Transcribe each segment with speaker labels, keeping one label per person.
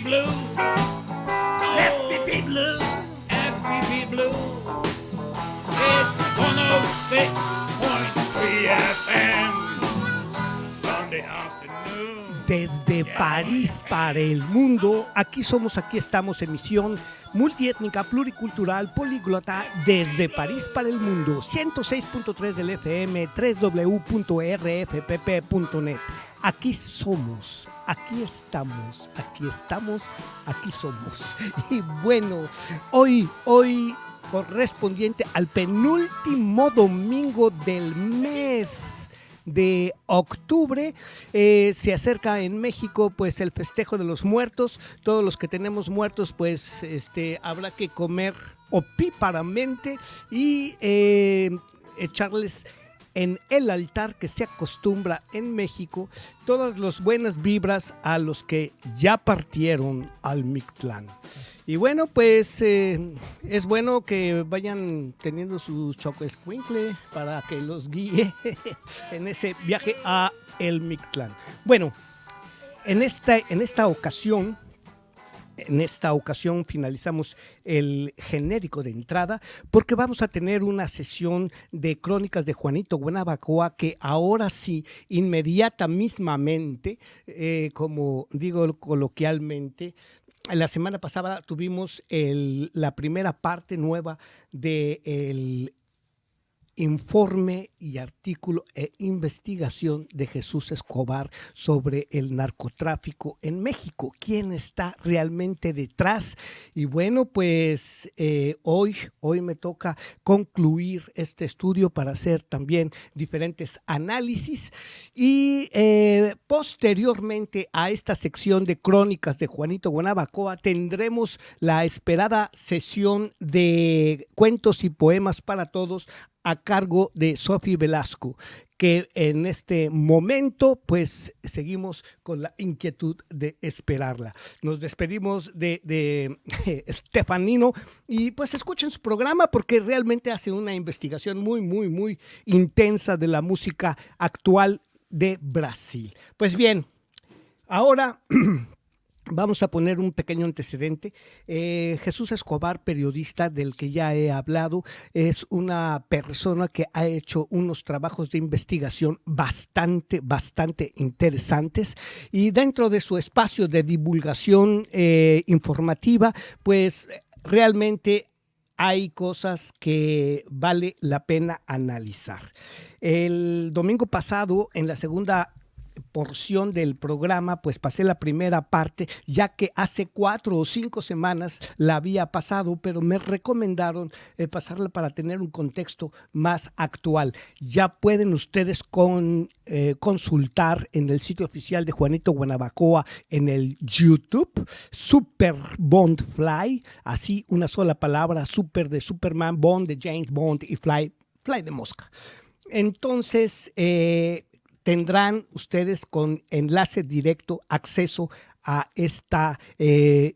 Speaker 1: blue. Let me be blue. Let me be blue. It's 106.3 FM. Sunday afternoon.
Speaker 2: Desde París para el mundo, aquí somos, aquí estamos, emisión multiétnica, pluricultural, políglota, desde París para el mundo, 106.3 del FM, www.rfpp.net. Aquí somos, aquí estamos, aquí somos. Y bueno, hoy correspondiente al penúltimo domingo del mes de octubre, se acerca en México pues el festejo de los muertos. Todos los que tenemos muertos pues habrá que comer opíparamente y echarles en el altar que se acostumbra en México todas las buenas vibras a los que ya partieron al Mictlán. Y bueno, pues es bueno que vayan teniendo su chocoescuincle para que los guíe en ese viaje a el Mictlán. Bueno, en esta ocasión finalizamos el genérico de entrada porque vamos a tener una sesión de crónicas de Juanito Guanabacoa que ahora sí, mismamente, como digo coloquialmente, la semana pasada tuvimos la primera parte nueva del informe y artículo e investigación de Jesús Escobar sobre el narcotráfico en México. ¿Quién está realmente detrás? Y bueno, pues hoy me toca concluir este estudio para hacer también diferentes análisis y posteriormente a esta sección de crónicas de Juanito Guanabacoa tendremos la esperada sesión de cuentos y poemas para todos a cargo de Sofi Velasco, que en este momento pues seguimos con la inquietud de esperarla. Nos despedimos de Stefanino y pues escuchen su programa porque realmente hace una investigación muy intensa de la música actual de Brasil. Pues bien, ahora vamos a poner un pequeño antecedente. Jesús Escobar, periodista del que ya he hablado, es una persona que ha hecho unos trabajos de investigación bastante interesantes y dentro de su espacio de divulgación informativa, pues realmente hay cosas que vale la pena analizar. El domingo pasado, en la segunda porción del programa, pues pasé la primera parte, ya que hace 4 o 5 semanas la había pasado, pero me recomendaron pasarla para tener un contexto más actual. Ya pueden ustedes consultar en el sitio oficial de Juanito Guanabacoa en el YouTube, Super Bond Fly, así una sola palabra, Super de Superman, Bond de James Bond y Fly de mosca. Entonces, tendrán ustedes con enlace directo acceso a esta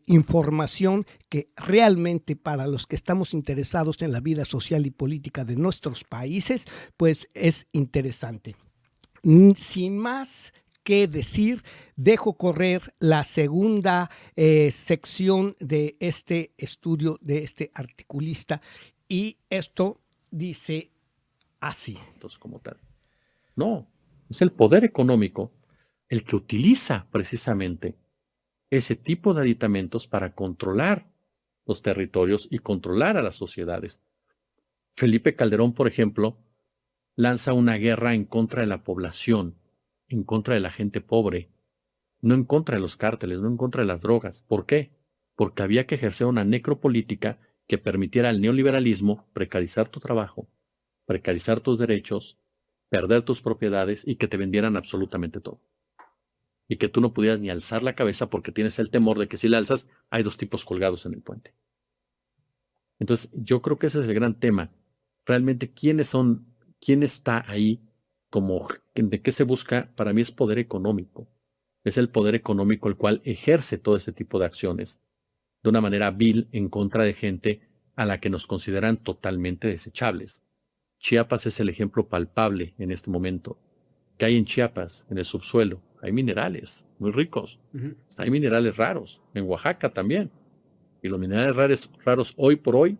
Speaker 2: información que realmente para los que estamos interesados en la vida social y política de nuestros países, pues es interesante. Sin más que decir, dejo correr la segunda sección de este estudio de este articulista y esto dice así.
Speaker 3: Entonces, como tal. No. Es el poder económico el que utiliza precisamente ese tipo de aditamentos para controlar los territorios y controlar a las sociedades. Felipe Calderón, por ejemplo, lanza una guerra en contra de la población, en contra de la gente pobre, no en contra de los cárteles, no en contra de las drogas. ¿Por qué? Porque había que ejercer una necropolítica que permitiera al neoliberalismo precarizar tu trabajo, precarizar tus derechos, perder tus propiedades y que te vendieran absolutamente todo. Y que tú no pudieras ni alzar la cabeza porque tienes el temor de que si la alzas hay 2 tipos colgados en el puente. Entonces yo creo que ese es el gran tema. Realmente quién está ahí, de qué se busca, para mí es poder económico. Es el poder económico el cual ejerce todo ese tipo de acciones de una manera vil en contra de gente a la que nos consideran totalmente desechables. Chiapas es el ejemplo palpable en este momento. ¿Qué hay en Chiapas, en el subsuelo? hay minerales muy ricos.
Speaker 4: Ujú.
Speaker 3: Hay minerales raros, en Oaxaca también. Y los minerales raros hoy por hoy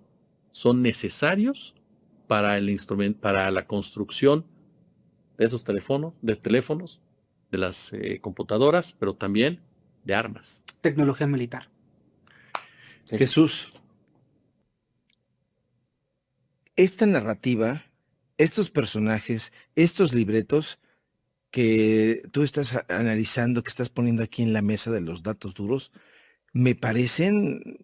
Speaker 3: son necesarios para el instrumento, para la construcción de esos teléfonos, de las computadoras, pero también de armas.
Speaker 4: Tecnología militar.
Speaker 5: Jesús, esta narrativa, estos personajes, estos libretos que tú estás analizando, que estás poniendo aquí en la mesa de los datos duros, me parecen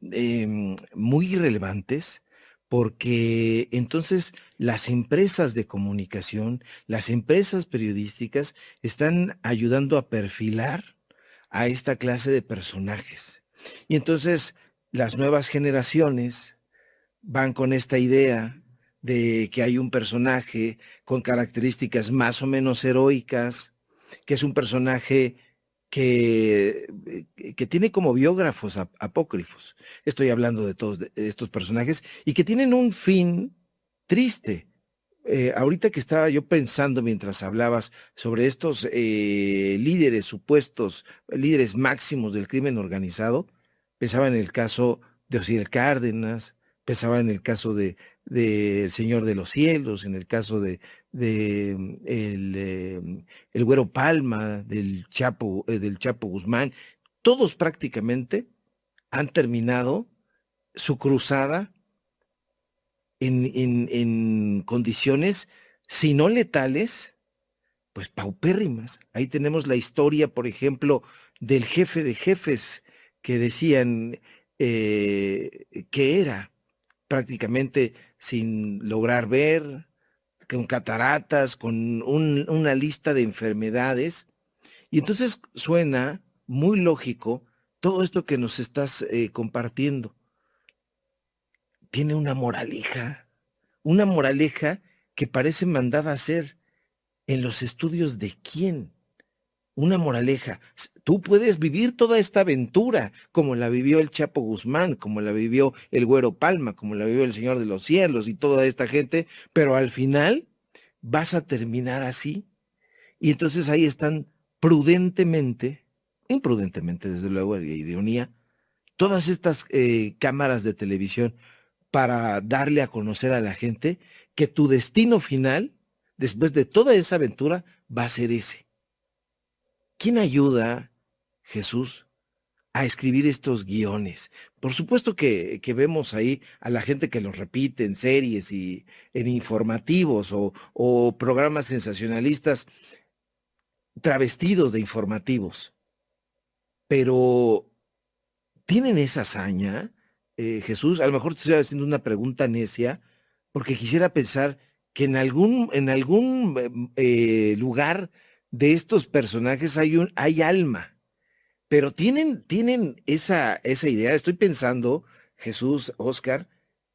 Speaker 5: muy relevantes, porque entonces las empresas de comunicación, las empresas periodísticas están ayudando a perfilar a esta clase de personajes. Y entonces las nuevas generaciones van con esta idea de que hay un personaje con características más o menos heroicas, que es un personaje que tiene como biógrafos apócrifos. Estoy hablando de todos estos personajes y que tienen un fin triste. Ahorita que estaba yo pensando mientras hablabas sobre estos líderes, supuestos líderes máximos del crimen organizado, pensaba en el caso de Osiel Cárdenas, pensaba en el caso de El Señor de los Cielos, en el caso de el Güero Palma, del Chapo Guzmán. Todos prácticamente han terminado su cruzada en condiciones, si no letales, pues paupérrimas. Ahí tenemos la historia, por ejemplo, del jefe de jefes, que decían que era prácticamente sin lograr ver, con cataratas, con una lista de enfermedades. Y entonces suena muy lógico todo esto que nos estás compartiendo. Tiene una moraleja que parece mandada a hacer en los estudios de quién. Una moraleja. Tú puedes vivir toda esta aventura, como la vivió el Chapo Guzmán, como la vivió el Güero Palma, como la vivió el Señor de los Cielos y toda esta gente, pero al final vas a terminar así. Y entonces ahí están prudentemente, imprudentemente desde luego, la ironía, todas estas cámaras de televisión para darle a conocer a la gente que tu destino final, después de toda esa aventura, va a ser ese. ¿Quién ayuda, Jesús, a escribir estos guiones? Por supuesto que vemos ahí a la gente que los repite en series y en informativos o programas sensacionalistas travestidos de informativos, pero ¿tienen esa hazaña, Jesús? A lo mejor te estoy haciendo una pregunta necia, porque quisiera pensar que en algún lugar de estos personajes hay alma, pero tienen esa idea. Estoy pensando, Jesús, Oscar,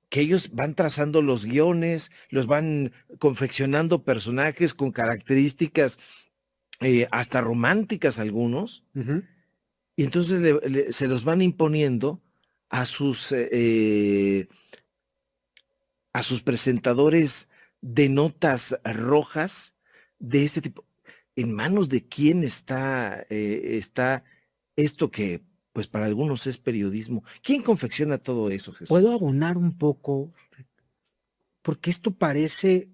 Speaker 5: que ellos van trazando los guiones, los van confeccionando personajes con características hasta románticas algunos,
Speaker 4: Uh-huh.
Speaker 5: y entonces se los van imponiendo a sus presentadores de notas rojas de este tipo. ¿En manos de quién está esto que, pues para algunos es periodismo? ¿Quién confecciona todo eso, Jesús?
Speaker 4: Puedo abonar un poco, porque esto parece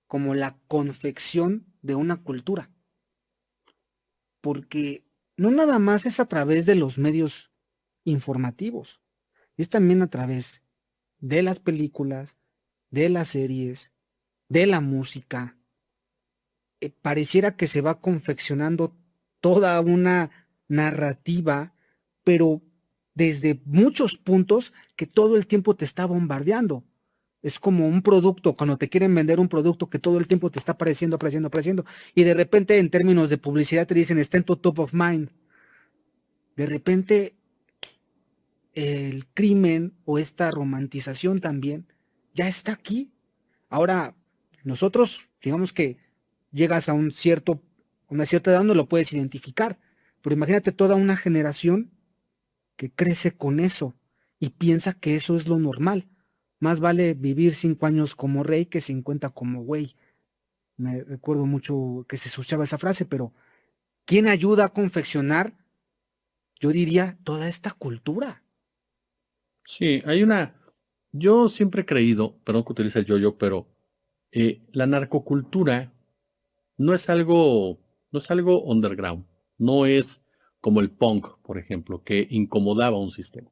Speaker 4: como la confección de una cultura, porque no nada más es a través de los medios informativos, es también a través de las películas, de las series, de la música. Pareciera que se va confeccionando toda una narrativa, pero desde muchos puntos que todo el tiempo te está bombardeando. Es como un producto, cuando te quieren vender un producto que todo el tiempo te está apareciendo, y de repente en términos de publicidad te dicen está en tu top of mind. De repente el crimen o esta romantización también ya está aquí. Ahora, nosotros, digamos que llegas a una cierta edad, no lo puedes identificar, pero imagínate toda una generación que crece con eso y piensa que eso es lo normal. Más vale vivir 5 años como rey que 50 como güey. Me recuerdo mucho que se escuchaba esa frase, pero ¿Quién ayuda a confeccionar, yo diría, toda esta cultura?
Speaker 3: Sí, yo siempre he creído, perdón que utilice el yo-yo, pero la narcocultura no es algo underground, no es como el punk, por ejemplo, que incomodaba un sistema.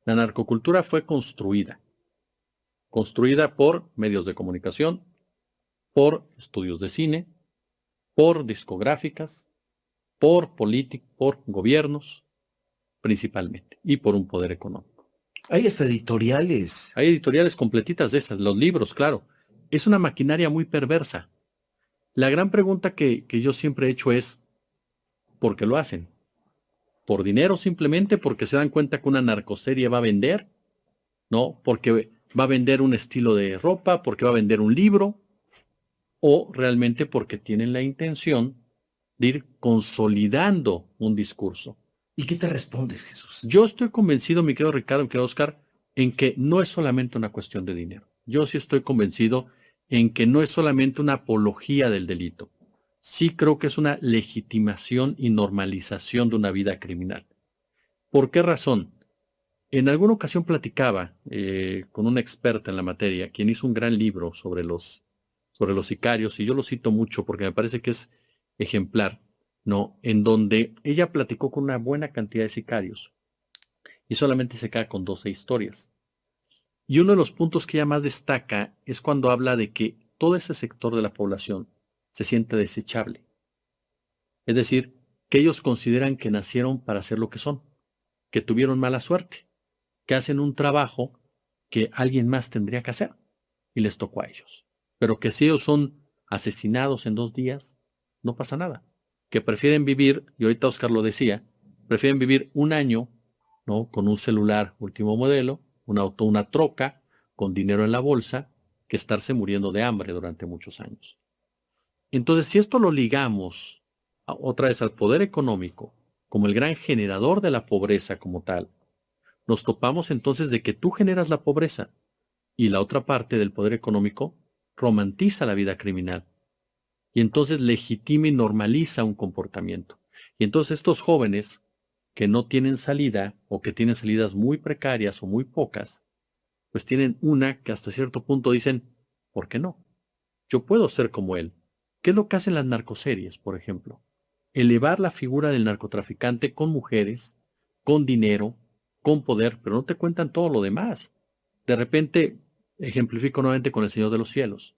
Speaker 3: La narcocultura fue construida por medios de comunicación, por estudios de cine, por discográficas, por gobiernos, principalmente, y por un poder económico.
Speaker 5: Hay hasta editoriales.
Speaker 3: Hay editoriales completitas de esas, los libros, claro. Es una maquinaria muy perversa. La gran pregunta que yo siempre he hecho es, ¿por qué lo hacen? ¿Por dinero simplemente? ¿Porque se dan cuenta que una narcoserie va a vender? ¿No? ¿Porque va a vender un estilo de ropa? ¿Porque va a vender un libro? ¿O realmente porque tienen la intención de ir consolidando un discurso?
Speaker 5: ¿Y qué te respondes, Jesús?
Speaker 3: Yo estoy convencido, mi querido Ricardo, mi querido Oscar, en que no es solamente una cuestión de dinero. Yo sí estoy convencido en que no es solamente una apología del delito. Sí creo que es una legitimación y normalización de una vida criminal. ¿Por qué razón? En alguna ocasión platicaba con una experta en la materia, quien hizo un gran libro sobre los sicarios, y yo lo cito mucho porque me parece que es ejemplar, ¿no? En donde ella platicó con una buena cantidad de sicarios y solamente se queda con 12 historias. Y uno de los puntos que ella más destaca es cuando habla de que todo ese sector de la población se siente desechable. Es decir, que ellos consideran que nacieron para ser lo que son, que tuvieron mala suerte, que hacen un trabajo que alguien más tendría que hacer y les tocó a ellos. Pero que si ellos son asesinados en 2 días, no pasa nada. Que prefieren vivir, y ahorita Oscar lo decía, prefieren vivir un año, ¿no? Con un celular último modelo, un auto, una troca, con dinero en la bolsa, que estarse muriendo de hambre durante muchos años. Entonces, si esto lo ligamos otra vez al poder económico, como el gran generador de la pobreza como tal, nos topamos entonces de que tú generas la pobreza y la otra parte del poder económico romantiza la vida criminal y entonces legitima y normaliza un comportamiento. Y entonces estos jóvenes que no tienen salida o que tienen salidas muy precarias o muy pocas, pues tienen una que hasta cierto punto dicen, ¿por qué no? Yo puedo ser como él. ¿Qué es lo que hacen las narcoseries, por ejemplo? Elevar la figura del narcotraficante con mujeres, con dinero, con poder, pero no te cuentan todo lo demás. De repente, ejemplifico nuevamente con El Señor de los Cielos.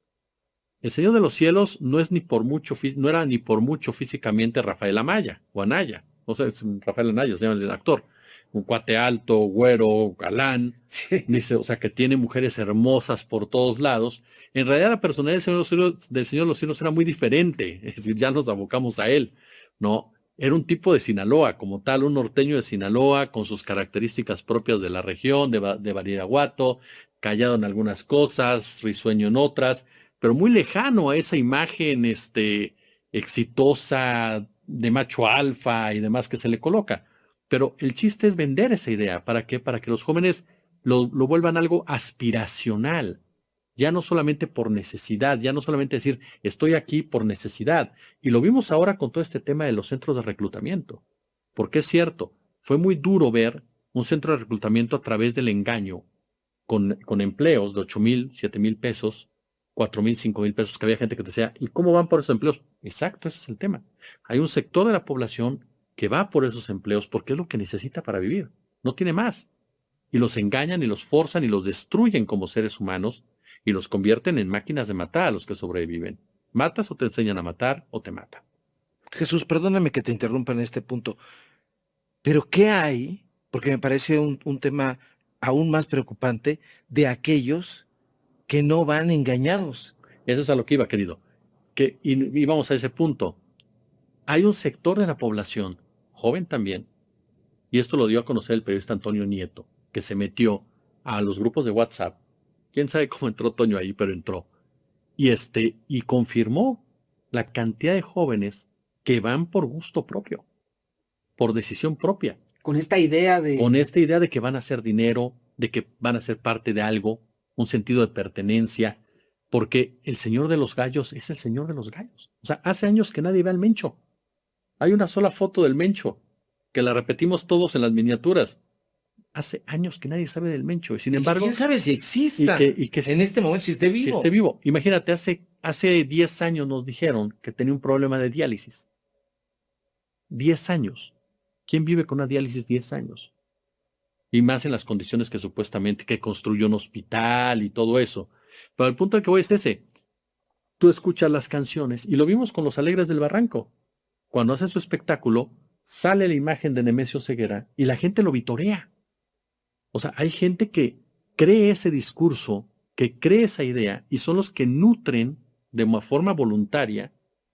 Speaker 3: El Señor de los Cielos no era ni por mucho físicamente Rafael Amaya o Anaya. O sea, es Rafael Anaya, se llama el actor. Un cuate alto, güero, galán.
Speaker 4: Sí.
Speaker 3: Dice, o sea, que tiene mujeres hermosas por todos lados. En realidad la personalidad del Señor de los Cielos era muy diferente. Es decir, ya nos abocamos a él. No, era un tipo de Sinaloa, como tal, un norteño de Sinaloa, con sus características propias de la región, de Badiraguato, callado en algunas cosas, risueño en otras, pero muy lejano a esa imagen exitosa de macho alfa y demás que se le coloca. Pero el chiste es vender esa idea. ¿Para qué? Para que los jóvenes lo vuelvan algo aspiracional. Ya no solamente por necesidad, ya no solamente decir, estoy aquí por necesidad. Y lo vimos ahora con todo este tema de los centros de reclutamiento. Porque es cierto, fue muy duro ver un centro de reclutamiento a través del engaño, con empleos de 8,000, 7,000 pesos, 4,000, 5,000 pesos, que había gente que te decía, ¿y cómo van por esos empleos? Exacto, ese es el tema. Hay un sector de la población que va por esos empleos porque es lo que necesita para vivir. No tiene más. Y los engañan y los forzan y los destruyen como seres humanos y los convierten en máquinas de matar a los que sobreviven. Matas o te enseñan a matar o te matan.
Speaker 5: Jesús, perdóname que te interrumpa en este punto, pero ¿qué hay? Porque me parece un tema aún más preocupante de aquellos que no van engañados.
Speaker 3: Eso es a lo que iba, querido. Y vamos a ese punto. Hay un sector de la población, joven también, y esto lo dio a conocer el periodista Antonio Nieto, que se metió a los grupos de WhatsApp. Quién sabe cómo entró Toño ahí, pero entró. Y confirmó la cantidad de jóvenes que van por gusto propio, por decisión propia,
Speaker 4: Con esta idea de...
Speaker 3: con esta idea de que van a hacer dinero, de que van a ser parte de algo, un sentido de pertenencia, porque el Señor de los Gallos es el Señor de los Gallos. O sea, hace años que nadie ve al Mencho. Hay una sola foto del Mencho, que la repetimos todos en las miniaturas. Hace años que nadie sabe del Mencho, y sin embargo...
Speaker 5: ¿Quién sabe si exista
Speaker 3: y que
Speaker 5: en este momento, si esté
Speaker 3: si
Speaker 5: vivo?
Speaker 3: esté vivo. Imagínate, hace 10 años nos dijeron que tenía un problema de diálisis. 10 años. ¿Quién vive con una diálisis 10 años? Y más en las condiciones que supuestamente que construyó un hospital y todo eso. Pero el punto al que voy es ese. Tú escuchas las canciones, y lo vimos con los Alegres del Barranco. Cuando hacen su espectáculo, sale la imagen de Nemesio Ceguera y la gente lo vitorea. O sea, hay gente que cree ese discurso, que cree esa idea, y son los que nutren de una forma voluntaria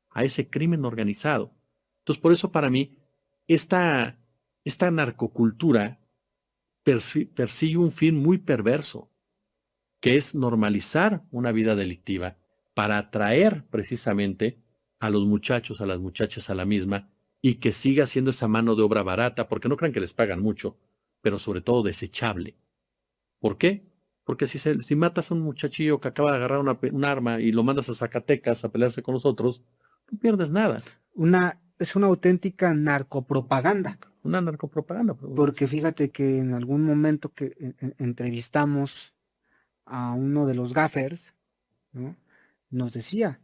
Speaker 3: a ese crimen organizado. Entonces, por eso para mí, esta narcocultura persigue un fin muy perverso, que es normalizar una vida delictiva para atraer precisamente a los muchachos, a las muchachas a la misma, y que siga siendo esa mano de obra barata, porque no crean que les pagan mucho, pero sobre todo desechable. ¿Por qué? Porque si matas a un muchachillo que acaba de agarrar un arma y lo mandas a Zacatecas a pelearse con los otros, no pierdes nada.
Speaker 4: Es una auténtica narcopropaganda.
Speaker 3: Una narcopropaganda.
Speaker 4: Porque fíjate que en algún momento que entrevistamos a uno de los gaffers, ¿no? Nos decía,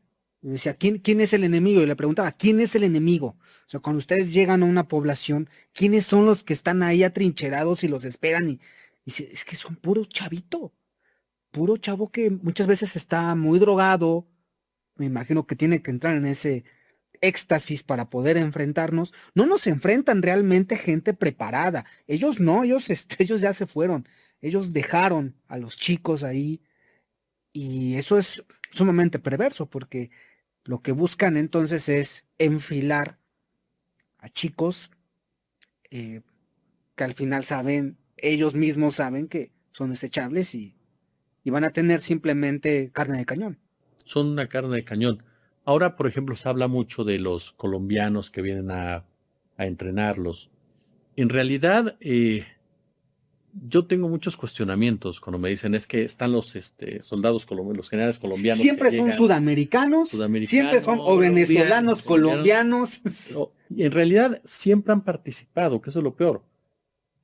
Speaker 4: ¿quién es el enemigo? Y le preguntaba, ¿quién es el enemigo? O sea, cuando ustedes llegan a una población, ¿quiénes son los que están ahí atrincherados y los esperan? Y dice, es que son puro chavo que muchas veces está muy drogado, me imagino que tiene que entrar en ese éxtasis para poder enfrentarnos. No nos enfrentan realmente gente preparada. Ellos no, ellos ya se fueron. Ellos dejaron a los chicos ahí. Y eso es sumamente perverso, porque lo que buscan entonces es enfilar a chicos que al final ellos mismos saben que son desechables y van a tener simplemente carne de cañón.
Speaker 3: Son una carne de cañón. Ahora, por ejemplo, se habla mucho de los colombianos que vienen a entrenarlos. En realidad, yo tengo muchos cuestionamientos cuando me dicen es que están los soldados colombianos, los generales colombianos.
Speaker 4: Siempre son sudamericanos, siempre son o venezolanos, colombianos.
Speaker 3: En realidad siempre han participado, que eso es lo peor.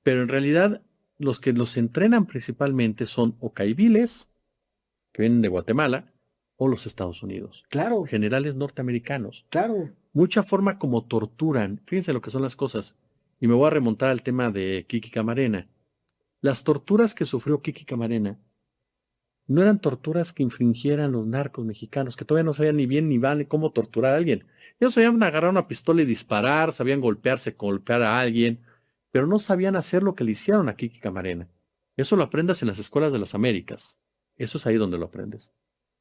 Speaker 3: Pero en realidad los que los entrenan principalmente son o caiviles, que vienen de Guatemala, o los Estados Unidos.
Speaker 4: Claro.
Speaker 3: Generales norteamericanos.
Speaker 4: Claro.
Speaker 3: Mucha forma como torturan. Fíjense lo que son las cosas. Y me voy a remontar al tema de Kiki Camarena. Las torturas que sufrió Kiki Camarena no eran torturas que infringieran los narcos mexicanos, que todavía no sabían ni bien ni mal cómo torturar a alguien. Ellos sabían agarrar una pistola y disparar, sabían golpear a alguien, pero no sabían hacer lo que le hicieron a Kiki Camarena. Eso lo aprendes en las escuelas de las Américas. Eso es ahí donde lo aprendes.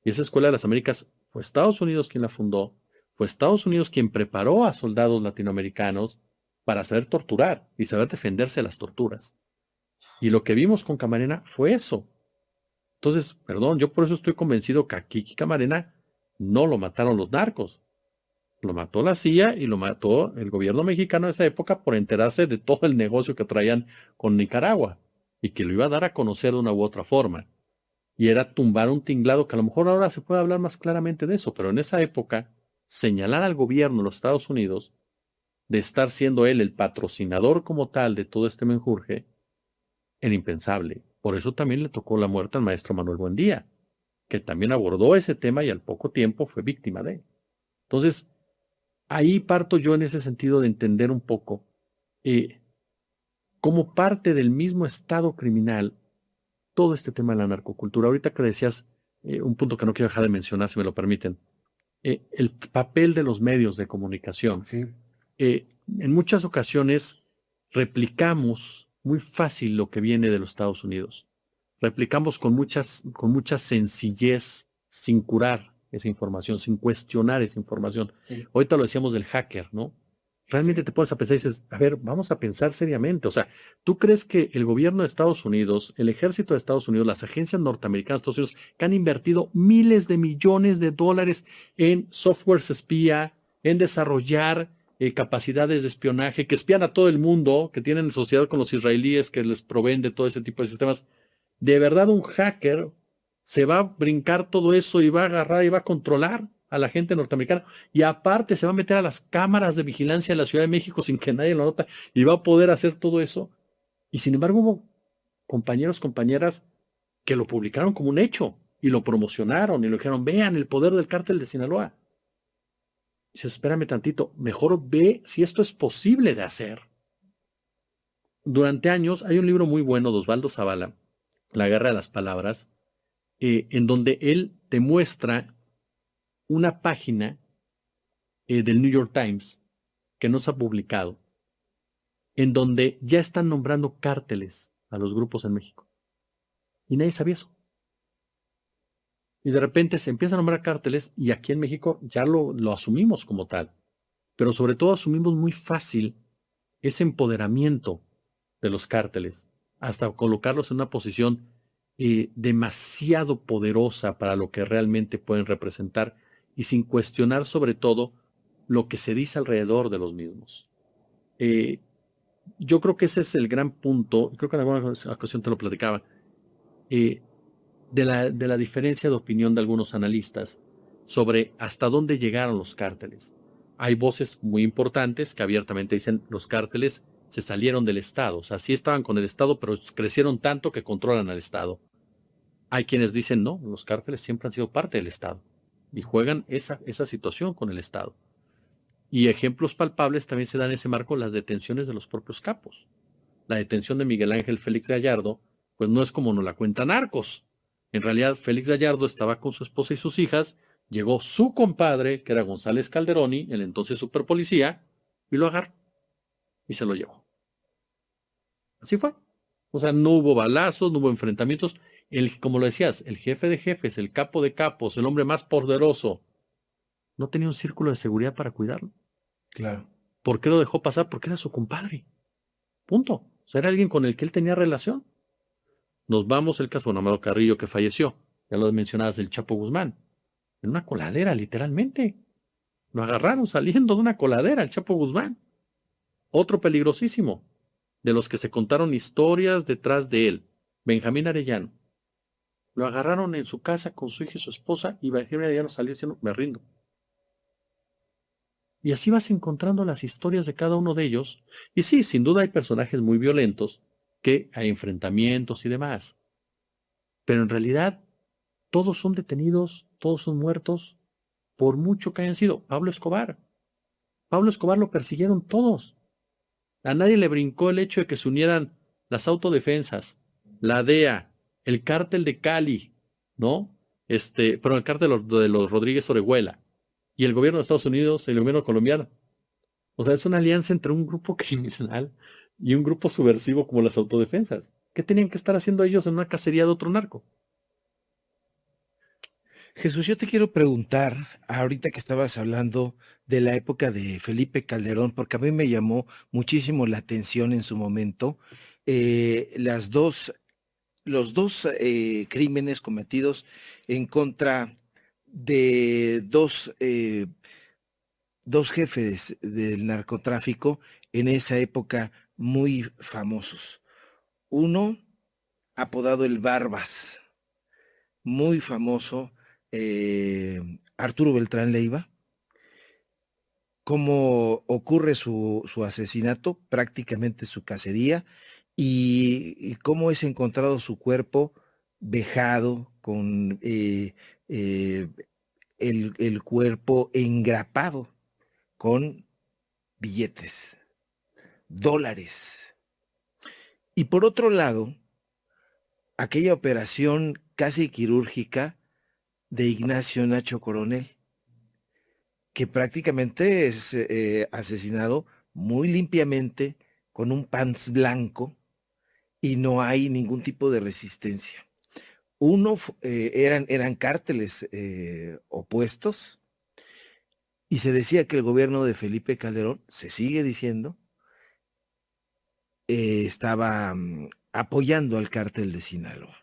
Speaker 3: Y esa escuela de las Américas fue Estados Unidos quien la fundó, fue Estados Unidos quien preparó a soldados latinoamericanos para saber torturar y saber defenderse de las torturas. Y lo que vimos con Camarena fue eso. Entonces, perdón, yo por eso estoy convencido que a Kiki Camarena no lo mataron los narcos. Lo mató la CIA y lo mató el gobierno mexicano de esa época por enterarse de todo el negocio que traían con Nicaragua y que lo iba a dar a conocer de una u otra forma. Y era tumbar un tinglado, que a lo mejor ahora se puede hablar más claramente de eso, pero en esa época, señalar al gobierno de los Estados Unidos de estar siendo él el patrocinador como tal de todo este menjurje, era impensable. Por eso también le tocó la muerte al maestro Manuel Buendía, que también abordó ese tema y al poco tiempo fue víctima de él. Entonces, ahí parto yo en ese sentido de entender un poco como parte del mismo estado criminal todo este tema de la narcocultura. Ahorita que decías un punto que no quiero dejar de mencionar, si me lo permiten, el papel de los medios de comunicación.
Speaker 4: Sí.
Speaker 3: En muchas ocasiones replicamos muy fácil lo que viene de los Estados Unidos. Replicamos con mucha sencillez, sin curar esa información, sin cuestionar esa información.
Speaker 4: Sí.
Speaker 3: Ahorita lo decíamos del hacker, ¿no? Realmente te pones a pensar y dices, a ver, vamos a pensar seriamente. O sea, ¿tú crees que el gobierno de Estados Unidos, el ejército de Estados Unidos, las agencias norteamericanas de Estados Unidos, que han invertido miles de millones de dólares en softwares espía, en desarrollar capacidades de espionaje, que espían a todo el mundo, que tienen sociedad con los israelíes, que les proveen de todo ese tipo de sistemas? ¿De verdad un hacker se va a brincar todo eso y va a agarrar y va a controlar a la gente norteamericana. Y aparte se va a meter a las cámaras de vigilancia de la Ciudad de México sin que nadie lo nota y va a poder hacer todo eso. Y sin embargo hubo compañeros, compañeras que lo publicaron como un hecho y lo promocionaron y lo dijeron, vean el poder del cártel de Sinaloa. Dice, espérame tantito, mejor ve si esto es posible de hacer. Durante años hay un libro muy bueno de Osvaldo Zavala, La guerra de las palabras, en donde él te muestra una página del New York Times que no se ha publicado, en donde ya están nombrando cárteles a los grupos en México. Y nadie sabía eso. Y de repente se empiezan a nombrar cárteles y aquí en México ya lo asumimos como tal. Pero sobre todo asumimos muy fácil ese empoderamiento de los cárteles, hasta colocarlos en una posición demasiado poderosa para lo que realmente pueden representar y sin cuestionar sobre todo lo que se dice alrededor de los mismos. Yo creo que ese es el gran punto, creo que en alguna ocasión te lo platicaba, de la diferencia de opinión de algunos analistas sobre hasta dónde llegaron los cárteles. Hay voces muy importantes que abiertamente dicen los cárteles se salieron del Estado, o sea, sí estaban con el Estado, pero crecieron tanto que controlan al Estado. Hay quienes dicen no, los cárteles siempre han sido parte del Estado y juegan esa situación con el Estado. Y ejemplos palpables también se dan en ese marco las detenciones de los propios capos. La detención de Miguel Ángel Félix Gallardo, pues no es como nos la cuentan Narcos. En realidad, Félix Gallardo estaba con su esposa y sus hijas, llegó su compadre, que era González Calderoni, el entonces superpolicía, y lo agarró y se lo llevó. Así fue. O sea, no hubo balazos, no hubo enfrentamientos. Como lo decías, el jefe de jefes, el capo de capos, el hombre más poderoso, no tenía un círculo de seguridad para cuidarlo.
Speaker 5: Claro.
Speaker 3: ¿Por qué lo dejó pasar? Porque era su compadre. Punto. O sea, era alguien con el que él tenía relación. Nos vamos el caso de Amado Carrillo, que falleció. Ya lo mencionabas, el Chapo Guzmán. En una coladera, literalmente. Lo agarraron saliendo de una coladera, el Chapo Guzmán. Otro peligrosísimo, de los que se contaron historias detrás de él, Benjamín Arellano. Lo agarraron en su casa con su hija y su esposa y Benjamín Arellano salió diciendo, me rindo. Y así vas encontrando las historias de cada uno de ellos. Y sí, sin duda hay personajes muy violentos, que hay enfrentamientos y demás. Pero en realidad, todos son detenidos, todos son muertos, por mucho que hayan sido. Pablo Escobar lo persiguieron todos. A nadie le brincó el hecho de que se unieran las autodefensas, la DEA, el cártel de Cali, ¿no? Pero el cártel de los Rodríguez Orejuela y el gobierno de Estados Unidos y el gobierno colombiano. O sea, es una alianza entre un grupo criminal y un grupo subversivo como las autodefensas. ¿Qué tenían que estar haciendo ellos en una cacería de otro narco?
Speaker 5: Jesús, yo te quiero preguntar, ahorita que estabas hablando de la época de Felipe Calderón, porque a mí me llamó muchísimo la atención en su momento, los dos crímenes cometidos en contra de dos jefes del narcotráfico en esa época muy famosos. Uno, apodado el Barbas, muy famoso, Arturo Beltrán Leiva. Cómo ocurre su asesinato, prácticamente su cacería, y cómo es encontrado su cuerpo vejado, con el cuerpo engrapado con billetes, dólares. Y por otro lado, aquella operación casi quirúrgica de Ignacio Nacho Coronel, que prácticamente es asesinado muy limpiamente con un pants blanco y no hay ningún tipo de resistencia. Eran cárteles opuestos y se decía que el gobierno de Felipe Calderón, se sigue diciendo, estaba apoyando al cártel de Sinaloa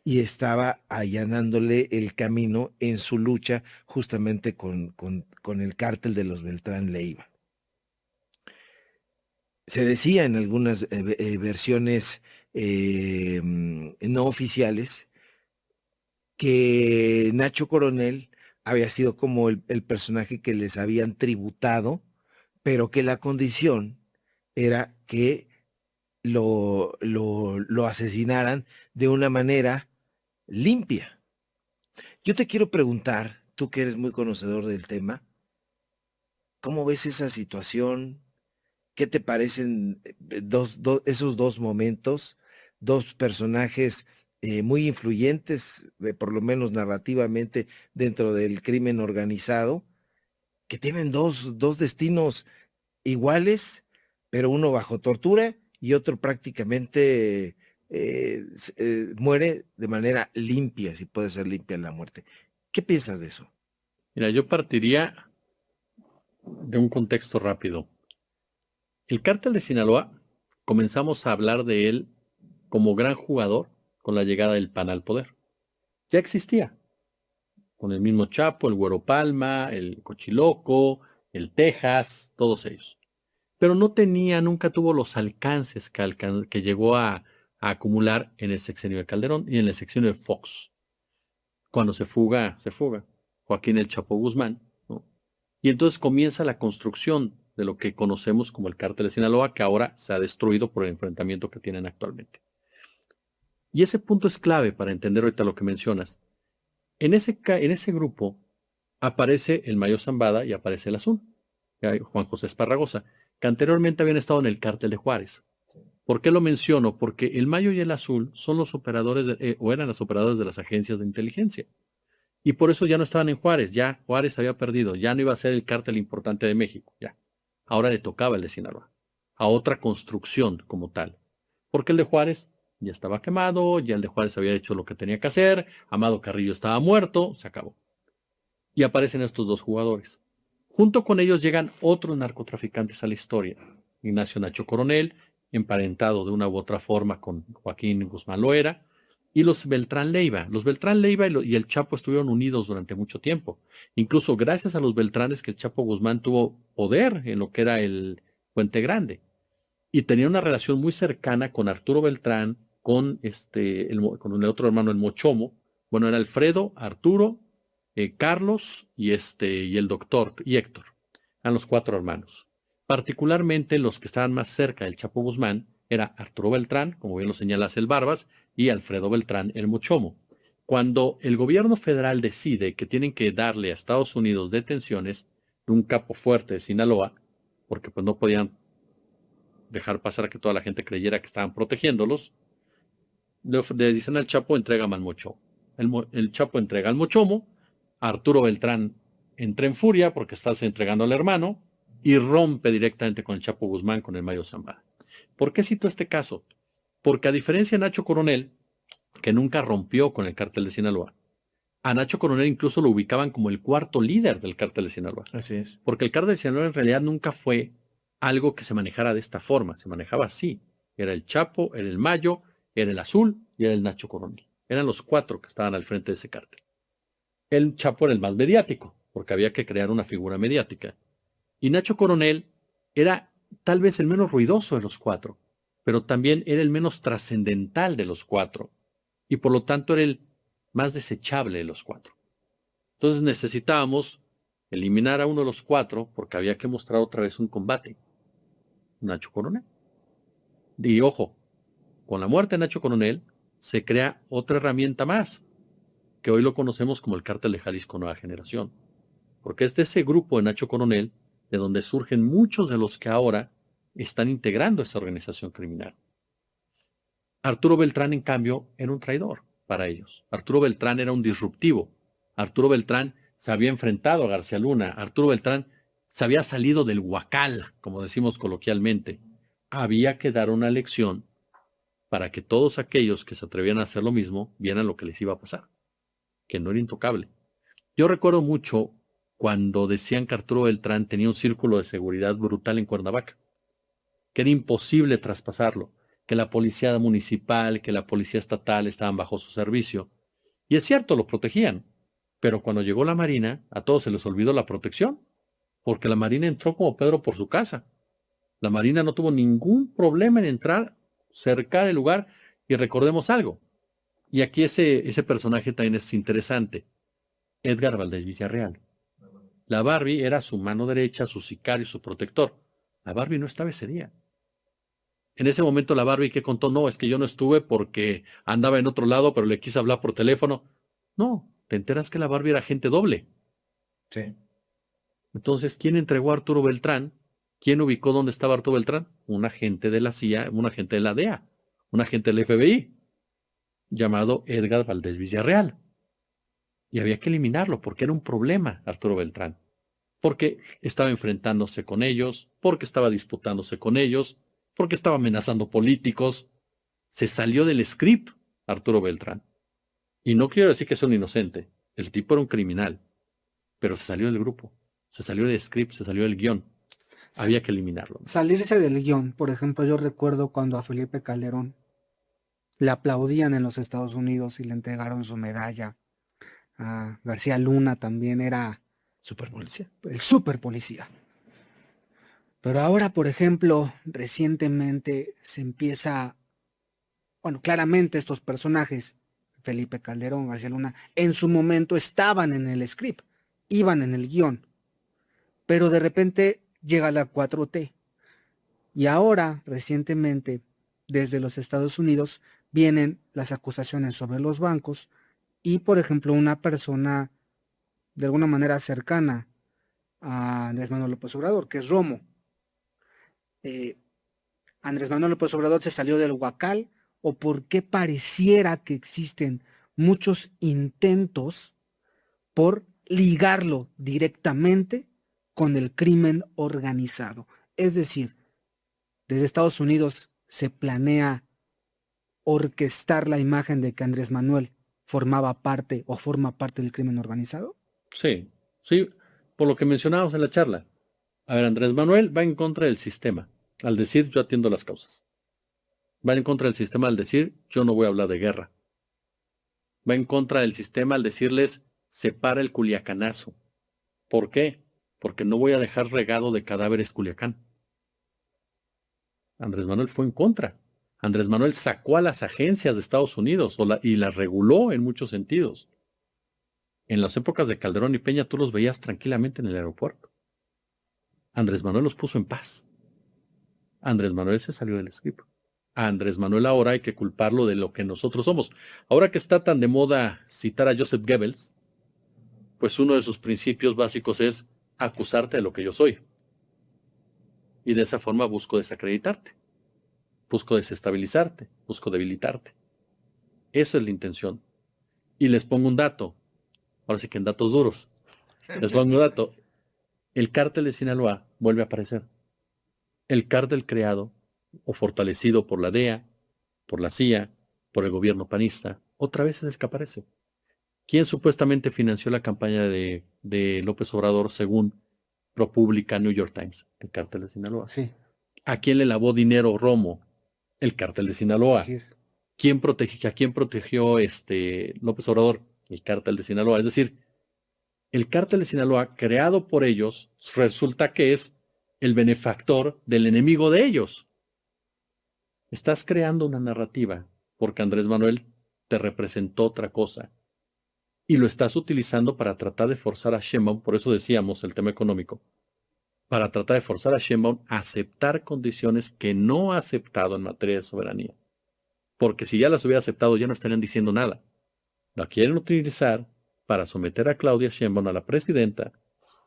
Speaker 5: y estaba allanándole el camino en su lucha justamente con el cártel de los Beltrán Leiva. Se decía en algunas versiones no oficiales que Nacho Coronel había sido como el personaje que les habían tributado, pero que la condición era que lo asesinaran de una manera limpia. Yo te quiero preguntar, tú que eres muy conocedor del tema, ¿cómo ves esa situación? ¿Qué te parecen esos dos momentos? Dos personajes muy influyentes, por lo menos narrativamente, dentro del crimen organizado, que tienen dos destinos iguales, pero uno bajo tortura y otro prácticamente muere de manera limpia, si puede ser limpia la muerte. ¿Qué piensas de eso?
Speaker 3: Mira, yo partiría de un contexto rápido. El cártel de Sinaloa, comenzamos a hablar de él como gran jugador con la llegada del PAN al poder. Ya existía, con el mismo Chapo, el Güero Palma, el Cochiloco, el Texas, todos ellos. Pero no tenía, nunca tuvo los alcances que llegó a acumular en el sexenio de Calderón y en el sexenio de Fox. Cuando se fuga Joaquín el Chapo Guzmán, ¿no? Y entonces comienza la construcción de lo que conocemos como el cártel de Sinaloa, que ahora se ha destruido por el enfrentamiento que tienen actualmente. Y ese punto es clave para entender ahorita lo que mencionas. En ese grupo aparece el Mayo Zambada y aparece el Azul, Juan José Esparragosa, que anteriormente habían estado en el cártel de Juárez. ¿Por qué lo menciono? Porque el Mayo y el Azul son los operadores, o eran los operadores de las agencias de inteligencia. Y por eso ya no estaban en Juárez, ya Juárez había perdido, ya no iba a ser el cártel importante de México, ya. Ahora le tocaba el de Sinaloa, a otra construcción como tal. Porque el de Juárez ya estaba quemado, ya el de Juárez había hecho lo que tenía que hacer, Amado Carrillo estaba muerto, se acabó. Y aparecen estos dos jugadores. Junto con ellos llegan otros narcotraficantes a la historia. Ignacio Nacho Coronel, emparentado de una u otra forma con Joaquín Guzmán Loera, y los Beltrán Leiva. Los Beltrán Leiva y el Chapo estuvieron unidos durante mucho tiempo. Incluso gracias a los Beltranes que el Chapo Guzmán tuvo poder en lo que era el Puente Grande. Y tenía una relación muy cercana con Arturo Beltrán, con el otro hermano, el Mochomo. Bueno, era Alfredo, Arturo, Carlos y el doctor y Héctor. Eran los 4 hermanos. Particularmente los que estaban más cerca del Chapo Guzmán era Arturo Beltrán, como bien lo señalas, el Barbas, y Alfredo Beltrán, el Mochomo. Cuando el gobierno federal decide que tienen que darle a Estados Unidos detenciones de un capo fuerte de Sinaloa, porque pues no podían dejar pasar a que toda la gente creyera que estaban protegiéndolos, le dicen al Chapo, entrega al Mochomo. El Chapo entrega al Mochomo, Arturo Beltrán entra en furia porque está entregando al hermano y rompe directamente con el Chapo Guzmán, con el Mayo Zambada. ¿Por qué cito este caso? Porque a diferencia de Nacho Coronel, que nunca rompió con el cártel de Sinaloa, a Nacho Coronel incluso lo ubicaban como el 4.º líder del cártel de Sinaloa.
Speaker 5: Así es.
Speaker 3: Porque el cártel de Sinaloa en realidad nunca fue algo que se manejara de esta forma, se manejaba así. Era el Chapo, era el Mayo, era el Azul y era el Nacho Coronel. Eran los 4 que estaban al frente de ese cártel. El Chapo era el más mediático, porque había que crear una figura mediática. Y Nacho Coronel era tal vez el menos ruidoso de los 4, pero también era el menos trascendental de los 4. Y por lo tanto era el más desechable de los 4. Entonces necesitábamos eliminar a uno de los 4 porque había que mostrar otra vez un combate. Nacho Coronel. Y ojo, con la muerte de Nacho Coronel se crea otra herramienta más, que hoy lo conocemos como el Cártel de Jalisco Nueva Generación. Porque es de ese grupo de Nacho Coronel de donde surgen muchos de los que ahora están integrando esa organización criminal. Arturo Beltrán, en cambio, era un traidor para ellos. Arturo Beltrán era un disruptivo. Arturo Beltrán se había enfrentado a García Luna. Arturo Beltrán se había salido del huacal, como decimos coloquialmente. Había que dar una lección para que todos aquellos que se atrevían a hacer lo mismo vieran lo que les iba a pasar, que no era intocable. Yo recuerdo mucho cuando decían que Arturo Beltrán tenía un círculo de seguridad brutal en Cuernavaca, que era imposible traspasarlo, que la policía municipal, que la policía estatal estaban bajo su servicio. Y es cierto, lo protegían, pero cuando llegó la Marina, a todos se les olvidó la protección, porque la Marina entró como Pedro por su casa. La Marina no tuvo ningún problema en entrar, cercar el lugar, y recordemos algo. Y aquí ese personaje también es interesante. Edgar Valdés Villarreal. La Barbie era su mano derecha, su sicario, su protector. La Barbie no estaba ese día. En ese momento la Barbie que contó, no, es que yo no estuve porque andaba en otro lado, pero le quise hablar por teléfono. No, te enteras que la Barbie era agente doble.
Speaker 1: Sí.
Speaker 3: Entonces, ¿quién entregó a Arturo Beltrán? ¿Quién ubicó dónde estaba Arturo Beltrán? Un agente de la CIA, un agente de la DEA, un agente del FBI, llamado Edgar Valdés Villarreal. Y había que eliminarlo porque era un problema Arturo Beltrán. Porque estaba enfrentándose con ellos, porque estaba disputándose con ellos, porque estaba amenazando políticos. Se salió del script Arturo Beltrán. Y no quiero decir que sea un inocente. El tipo era un criminal. Pero se salió del grupo. Se salió del script, se salió del guión. Había que eliminarlo.
Speaker 4: Salirse del guión. Por ejemplo, yo recuerdo cuando a Felipe Calderón le aplaudían en los Estados Unidos y le entregaron su medalla. A García Luna también era
Speaker 5: Superpolicía.
Speaker 4: el super policía. Pero ahora, por ejemplo, recientemente se empieza, bueno, claramente estos personajes, Felipe Calderón, García Luna, en su momento estaban en el script, iban en el guión, pero de repente llega la 4T. Y ahora, recientemente, desde los Estados Unidos, vienen las acusaciones sobre los bancos y, por ejemplo, una persona de alguna manera cercana a Andrés Manuel López Obrador, que es Romo. Andrés Manuel López Obrador se salió del huacal o por qué pareciera que existen muchos intentos por ligarlo directamente con el crimen organizado. Es decir, desde Estados Unidos se planea orquestar la imagen de que Andrés Manuel formaba parte o forma parte del crimen organizado.
Speaker 3: Sí, sí, por lo que mencionábamos en la charla. A ver, Andrés Manuel va en contra del sistema, al decir yo atiendo las causas. Va en contra del sistema al decir yo no voy a hablar de guerra. Va en contra del sistema al decirles separa el culiacanazo. ¿Por qué? Porque no voy a dejar regado de cadáveres Culiacán. Andrés Manuel fue en contra. Andrés Manuel sacó a las agencias de Estados Unidos y las reguló en muchos sentidos. En las épocas de Calderón y Peña tú los veías tranquilamente en el aeropuerto. Andrés Manuel los puso en paz. Andrés Manuel se salió del script. A Andrés Manuel ahora hay que culparlo de lo que nosotros somos. Ahora que está tan de moda citar a Joseph Goebbels, pues uno de sus principios básicos es acusarte de lo que yo soy. Y de esa forma busco desacreditarte, busco desestabilizarte, busco debilitarte. Eso es la intención. Y les pongo un dato, ahora sí que en datos duros. Les pongo un dato. El cártel de Sinaloa vuelve a aparecer. El cártel creado o fortalecido por la DEA, por la CIA, por el gobierno panista, otra vez es el que aparece. ¿Quién supuestamente financió la campaña de López Obrador según ProPublica New York Times? El cártel de Sinaloa.
Speaker 4: Sí,
Speaker 3: ¿A quién le lavó dinero Romo? El cártel de Sinaloa.
Speaker 4: así es.
Speaker 3: ¿A quién protegió López Obrador? El cártel de Sinaloa. Es decir, el cártel de Sinaloa, creado por ellos, resulta que es el benefactor del enemigo de ellos. Estás creando una narrativa porque Andrés Manuel te representó otra cosa y lo estás utilizando para tratar de forzar a Sheinbaum, por eso decíamos el tema económico, para tratar de forzar a Sheinbaum a aceptar condiciones que no ha aceptado en materia de soberanía. Porque si ya las hubiera aceptado ya no estarían diciendo nada. La quieren utilizar para someter a Claudia Sheinbaum, a la presidenta,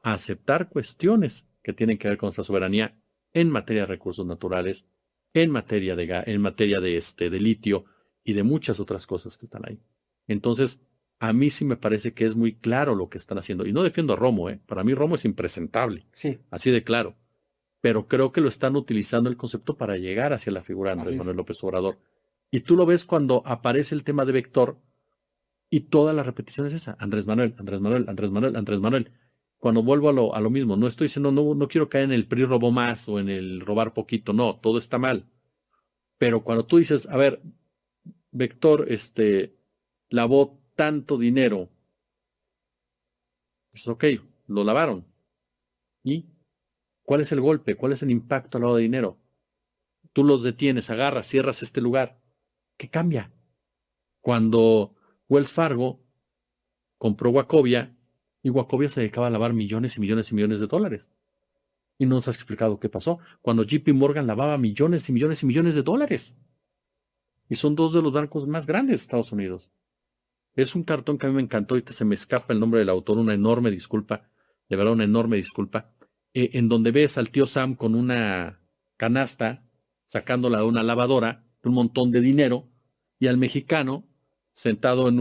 Speaker 3: a aceptar cuestiones que tienen que ver con nuestra soberanía en materia de recursos naturales, en materia de litio y de muchas otras cosas que están ahí. Entonces, a mí sí me parece que es muy claro lo que están haciendo. Y no defiendo a Romo, para mí Romo es impresentable,
Speaker 4: Sí,
Speaker 3: así de claro. Pero creo que lo están utilizando el concepto para llegar hacia la figura de Andrés
Speaker 4: Así es.
Speaker 3: Manuel López Obrador. Y tú lo ves cuando aparece el tema de Vector y toda la repetición es esa. Andrés Manuel, Andrés Manuel, Andrés Manuel, Andrés Manuel. Cuando vuelvo a lo mismo, no estoy diciendo, no quiero caer en el PRI robó más o en el robar poquito, no, todo está mal. Pero cuando tú dices, a ver, Vector, lavó tanto dinero, pues ok, lo lavaron. ¿Y cuál es el golpe? ¿Cuál es el impacto al lavado de dinero? Tú los detienes, agarras, cierras este lugar. ¿Qué cambia? Cuando Wells Fargo compró Wachovia Y Wachovia se dedicaba a lavar millones y millones y millones de dólares. Y no nos has explicado qué pasó. Cuando JP Morgan lavaba millones y millones y millones de dólares. Y son dos de los bancos más grandes de Estados Unidos. Es un cartón que a mí me encantó. Ahorita se me escapa el nombre del autor. Una enorme disculpa. De verdad, una enorme disculpa. En donde ves al tío Sam con una canasta sacándola de una lavadora, de un montón de dinero, y al mexicano sentado en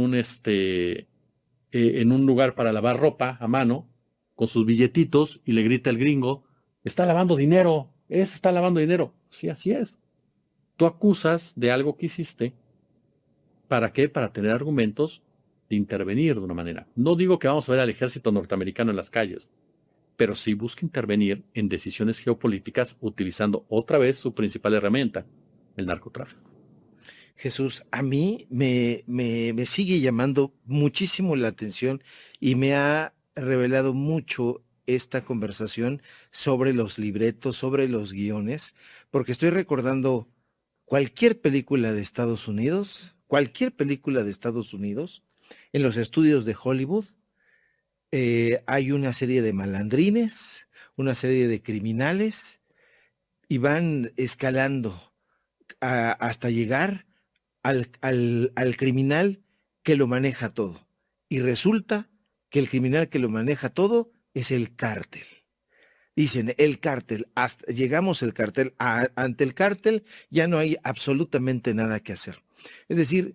Speaker 3: un lugar para lavar ropa a mano, con sus billetitos, y le grita el gringo: está lavando dinero, está lavando dinero. Sí, así es. Tú acusas de algo que hiciste. ¿Para qué? Para tener argumentos de intervenir de una manera. No digo que vamos a ver al ejército norteamericano en las calles, pero sí busca intervenir en decisiones geopolíticas utilizando otra vez su principal herramienta, el narcotráfico.
Speaker 5: Jesús, a mí me sigue llamando muchísimo la atención y me ha revelado mucho esta conversación sobre los libretos, sobre los guiones, porque estoy recordando cualquier película de Estados Unidos, en los estudios de Hollywood, hay una serie de malandrines, una serie de criminales, y van escalando hasta llegar al criminal que lo maneja todo. Y resulta que el criminal que lo maneja todo es el cártel. Dicen, el cártel, llegamos ante el cártel, ya no hay absolutamente nada que hacer. Es decir,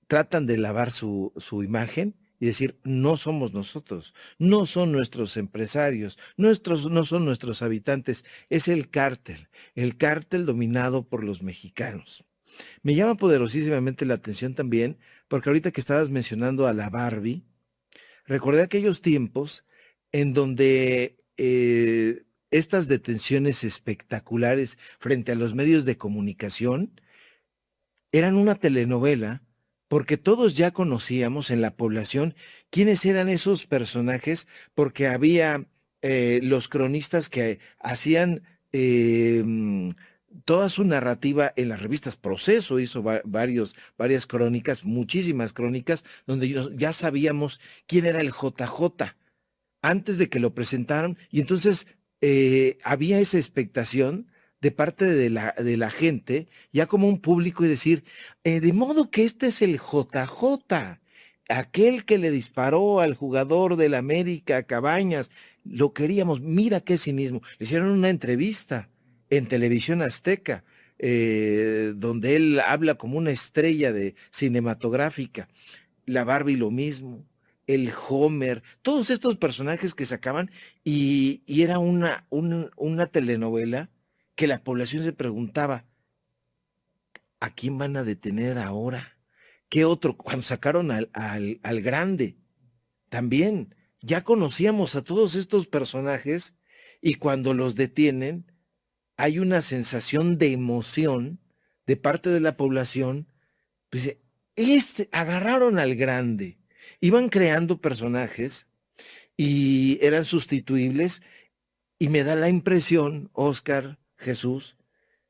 Speaker 5: tratan de lavar su imagen y decir, no somos nosotros, no son nuestros empresarios, no son nuestros habitantes, es el cártel dominado por los mexicanos. Me llama poderosísimamente la atención también, porque ahorita que estabas mencionando a la Barbie, recordé aquellos tiempos en donde estas detenciones espectaculares frente a los medios de comunicación eran una telenovela, porque todos ya conocíamos en la población quiénes eran esos personajes, porque había los cronistas que hacían toda su narrativa en las revistas. Proceso hizo varias crónicas, muchísimas crónicas, donde ya sabíamos quién era el JJ antes de que lo presentaran, y entonces había esa expectación de parte de la gente, ya como un público, y decir, de modo que este es el JJ, aquel que le disparó al jugador del América, Cabañas, lo queríamos, mira qué cinismo. Le hicieron una entrevista en Televisión Azteca, donde él habla como una estrella cinematográfica. La Barbie lo mismo, el Homer, todos estos personajes que sacaban, y era una telenovela que la población se preguntaba, ¿a quién van a detener ahora? ¿Qué otro? Cuando sacaron al grande, también ya conocíamos a todos estos personajes, y cuando los detienen, hay una sensación de emoción de parte de la población. Pues, agarraron al grande, iban creando personajes y eran sustituibles, y me da la impresión, Oscar, Jesús,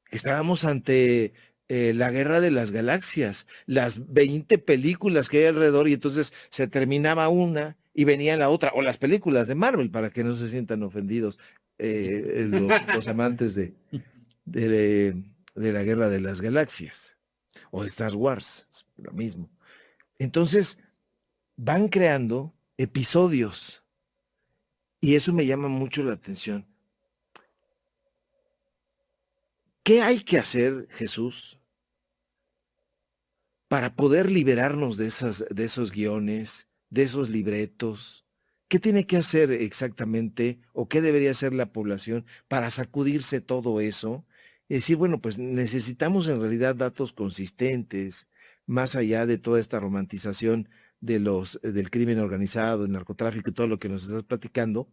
Speaker 5: que estábamos ante la guerra de las galaxias, las 20 películas que hay alrededor, y entonces se terminaba una y venía la otra, o las películas de Marvel, para que no se sientan ofendidos los amantes de la guerra de las galaxias, o de Star Wars, es lo mismo. Entonces, van creando episodios, y eso me llama mucho la atención. ¿Qué hay que hacer, Jesús, para poder liberarnos de esos guiones, de esos libretos? ¿Qué tiene que hacer exactamente, o qué debería hacer la población para sacudirse todo eso? Y decir, bueno, pues necesitamos en realidad datos consistentes, más allá de toda esta romantización del crimen organizado, del narcotráfico y todo lo que nos estás platicando.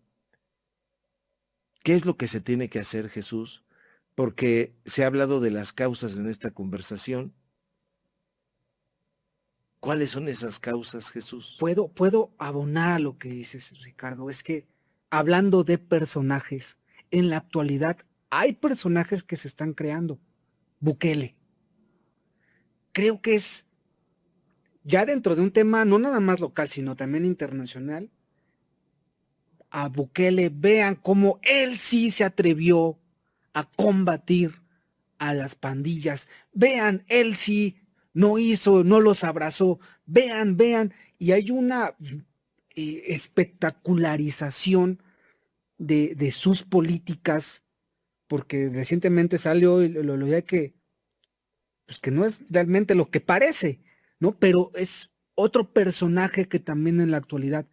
Speaker 5: ¿Qué es lo que se tiene que hacer, Jesús? Porque se ha hablado de las causas en esta conversación. ¿Cuáles son esas causas, Jesús?
Speaker 4: Puedo abonar a lo que dices, Ricardo. Es que hablando de personajes, en la actualidad hay personajes que se están creando. Bukele. Creo que es ya dentro de un tema no nada más local, sino también internacional, a Bukele, vean cómo él sí se atrevió a combatir a las pandillas, vean, él sí no hizo, no los abrazó, vean, y hay una espectacularización de sus políticas, porque recientemente salió y lo leí que, pues que no es realmente lo que parece, ¿no? Pero es otro personaje que también en la actualidad,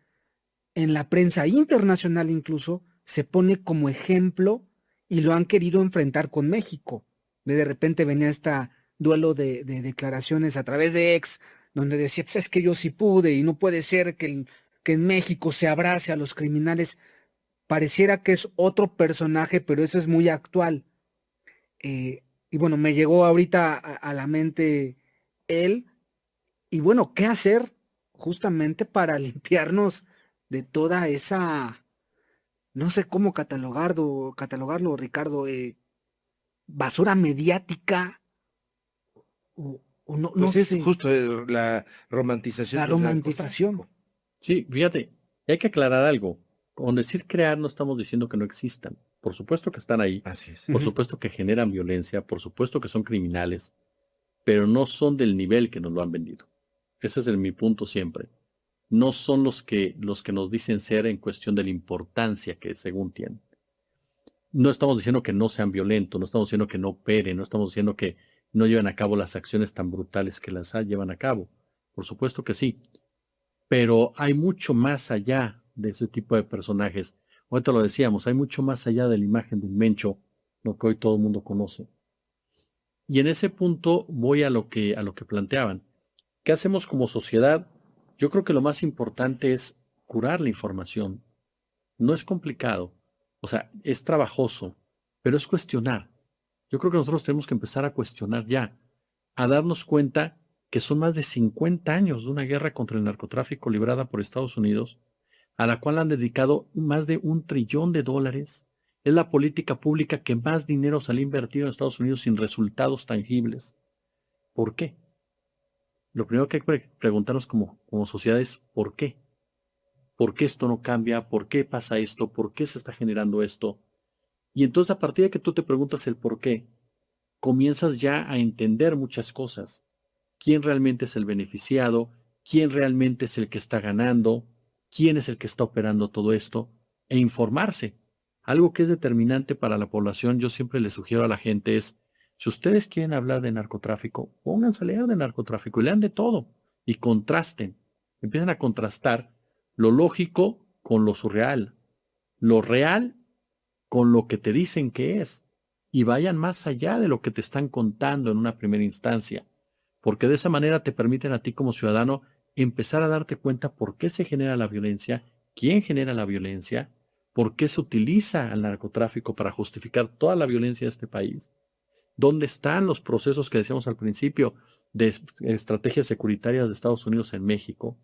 Speaker 4: en la prensa internacional incluso, se pone como ejemplo y lo han querido enfrentar con México. De repente venía este duelo de declaraciones a través de ex, donde decía, pues es que yo sí pude y no puede ser que en México se abrace a los criminales. Pareciera que es otro personaje, pero eso es muy actual. Y bueno, me llegó ahorita a la mente él, y bueno, ¿qué hacer justamente para limpiarnos de toda esa, no sé cómo catalogarlo, Ricardo, basura mediática, o no, no
Speaker 5: Pues es
Speaker 4: sé,
Speaker 5: justo la romantización
Speaker 4: la
Speaker 5: del
Speaker 4: romantización?
Speaker 5: narcotráfico.
Speaker 3: Sí, fíjate, hay que aclarar algo. Con decir crear no estamos diciendo que no existan. Por supuesto que están ahí,
Speaker 5: Así es.
Speaker 3: por
Speaker 4: Ujú.
Speaker 3: supuesto que generan violencia, por supuesto que son criminales, pero no son del nivel que nos lo han vendido. Ese es mi punto siempre. No son los que nos dicen ser en cuestión de la importancia que según tienen. No estamos diciendo que no sean violentos, no estamos diciendo que no operen, no estamos diciendo que no lleven a cabo las acciones tan brutales que las llevan a cabo. Por supuesto que sí, pero hay mucho más allá de ese tipo de personajes. Ahorita lo decíamos, hay mucho más allá de la imagen del Mencho, lo que hoy todo el mundo conoce. Y en ese punto voy a lo que planteaban. ¿Qué hacemos como sociedad? Yo creo que lo más importante es curar la información. No es complicado, o sea, es trabajoso, pero es cuestionar. Yo creo que nosotros tenemos que empezar a cuestionar ya, a darnos cuenta que son más de 50 años de una guerra contra el narcotráfico librada por Estados Unidos, a la cual han dedicado más de $1 trillón. Es la política pública que más dinero se ha invertido en Estados Unidos sin resultados tangibles. ¿Por qué? Lo primero que hay que preguntarnos como sociedad es ¿por qué? ¿Por qué esto no cambia? ¿Por qué pasa esto? ¿Por qué se está generando esto? Y entonces a partir de que tú te preguntas el por qué, comienzas ya a entender muchas cosas. ¿Quién realmente es el beneficiado? ¿Quién realmente es el que está ganando? ¿Quién es el que está operando todo esto? E informarse. Algo que es determinante para la población, yo siempre le sugiero a la gente es, si ustedes quieren hablar de narcotráfico, pónganse a leer de narcotráfico y lean de todo y contrasten. Empiezan a contrastar lo lógico con lo surreal, lo real con lo que te dicen que es, y vayan más allá de lo que te están contando en una primera instancia, porque de esa manera te permiten a ti como ciudadano empezar a darte cuenta por qué se genera la violencia, quién genera la violencia, por qué se utiliza el narcotráfico para justificar toda la violencia de este país, dónde están los procesos que decíamos al principio de estrategias securitarias de Estados Unidos en México,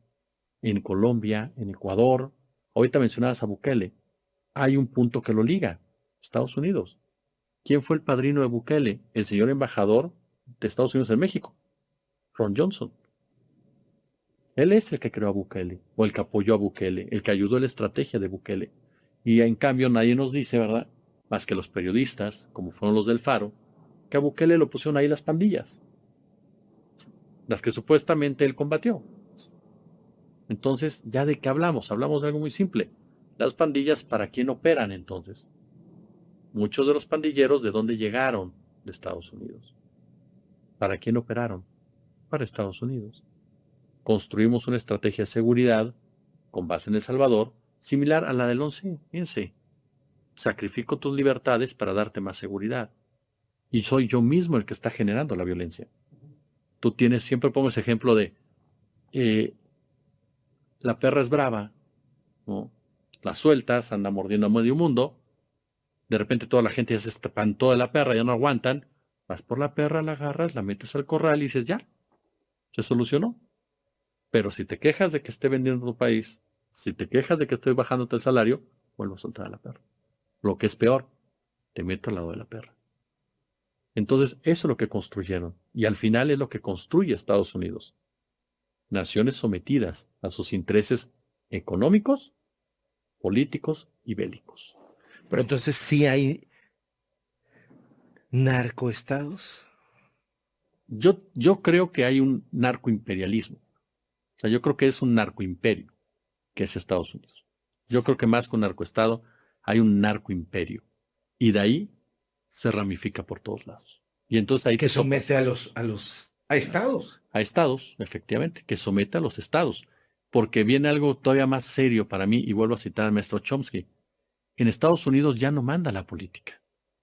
Speaker 3: en Colombia, en Ecuador. Ahorita mencionabas a Bukele. Hay un punto que lo liga, Estados Unidos. ¿Quién fue el padrino de Bukele? El señor embajador de Estados Unidos en México, Ron Johnson. Él es el que creó a Bukele, o el que apoyó a Bukele, el que ayudó a la estrategia de Bukele. Y en cambio nadie nos dice, ¿verdad? Más que los periodistas, como fueron los del Faro, que a Bukele lo pusieron ahí las pandillas, las que supuestamente él combatió. Entonces, ¿ya de qué hablamos? Hablamos de algo muy simple. Las pandillas, ¿para quién operan entonces? Muchos de los pandilleros, ¿de dónde llegaron? De Estados Unidos. ¿Para quién operaron? Para Estados Unidos. Construimos una estrategia de seguridad con base en El Salvador, similar a la del 11S. Sacrifico tus libertades para darte más seguridad. Y soy yo mismo el que está generando la violencia. Tú tienes, siempre pongo ese ejemplo de, la perra es brava, ¿no? La sueltas, anda mordiendo a medio mundo, de repente toda la gente ya se espantó de la perra, ya no aguantan, vas por la perra, la agarras, la metes al corral y dices, ya, se solucionó. Pero si te quejas de que esté vendiendo tu país, si te quejas de que estoy bajándote el salario, vuelvo a soltar a la perra. Lo que es peor, te meto al lado de la perra. Entonces, eso es lo que construyeron. Y al final es lo que construye Estados Unidos. naciones sometidas a sus intereses económicos, políticos y bélicos.
Speaker 5: Pero entonces sí hay narcoestados.
Speaker 3: Yo creo que hay un narcoimperialismo. O sea, yo creo que es un narcoimperio, que es Estados Unidos. Yo creo que más que un narcoestado, hay un narcoimperio. Y de ahí se ramifica por todos lados. Y entonces ahí
Speaker 5: Que
Speaker 3: te topas
Speaker 5: somete a estados.
Speaker 3: a estados, efectivamente, que somete a los estados. Porque viene algo todavía más serio para mí, y vuelvo a citar al maestro Chomsky. En Estados Unidos ya no manda la política.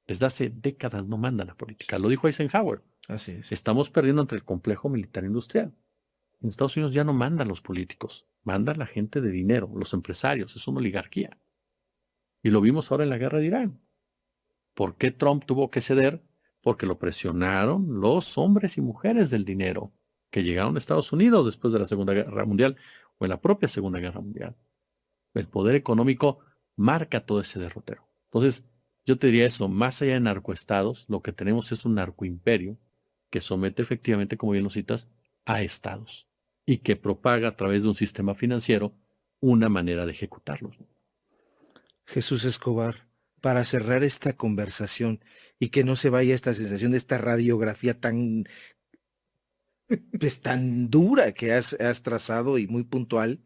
Speaker 3: Desde hace décadas no manda la política. Lo dijo Eisenhower.
Speaker 5: Así es.
Speaker 3: Estamos perdiendo entre el complejo militar industrial. En Estados Unidos ya no mandan los políticos, manda la gente de dinero, los empresarios, es una oligarquía. Y lo vimos ahora en la guerra de Irán. ¿Por qué Trump tuvo que ceder? Porque lo presionaron los hombres y mujeres del dinero que llegaron a Estados Unidos después de la Segunda Guerra Mundial o en la propia Segunda Guerra Mundial. El poder económico marca todo ese derrotero. Entonces, yo te diría eso, más allá de narcoestados, lo que tenemos es un narcoimperio que somete efectivamente, como bien lo citas, a estados y que propaga a través de un sistema financiero una manera de ejecutarlos.
Speaker 5: Jesús Escobar, para cerrar esta conversación y que no se vaya esta sensación de esta radiografía tan, pues, tan dura que has trazado y muy puntual,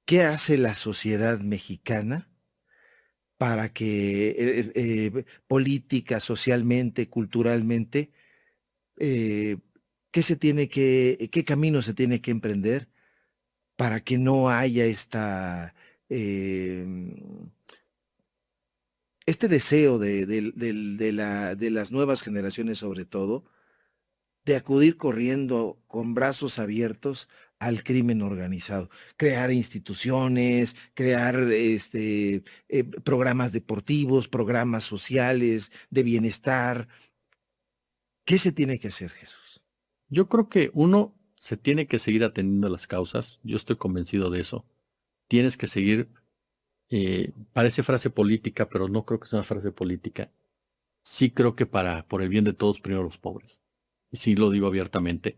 Speaker 5: ¿qué hace la sociedad mexicana para que política, socialmente, culturalmente, qué camino se tiene que emprender para que no haya este deseo de las nuevas generaciones, sobre todo, de acudir corriendo con brazos abiertos al crimen organizado, crear instituciones, crear programas deportivos, programas sociales, de bienestar? ¿Qué se tiene que hacer, Jesús?
Speaker 3: Yo creo que uno se tiene que seguir atendiendo a las causas, yo estoy convencido de eso. Tienes que seguir, parece frase política, pero no creo que sea una frase política. Sí creo que por el bien de todos, primero los pobres. Y sí lo digo abiertamente.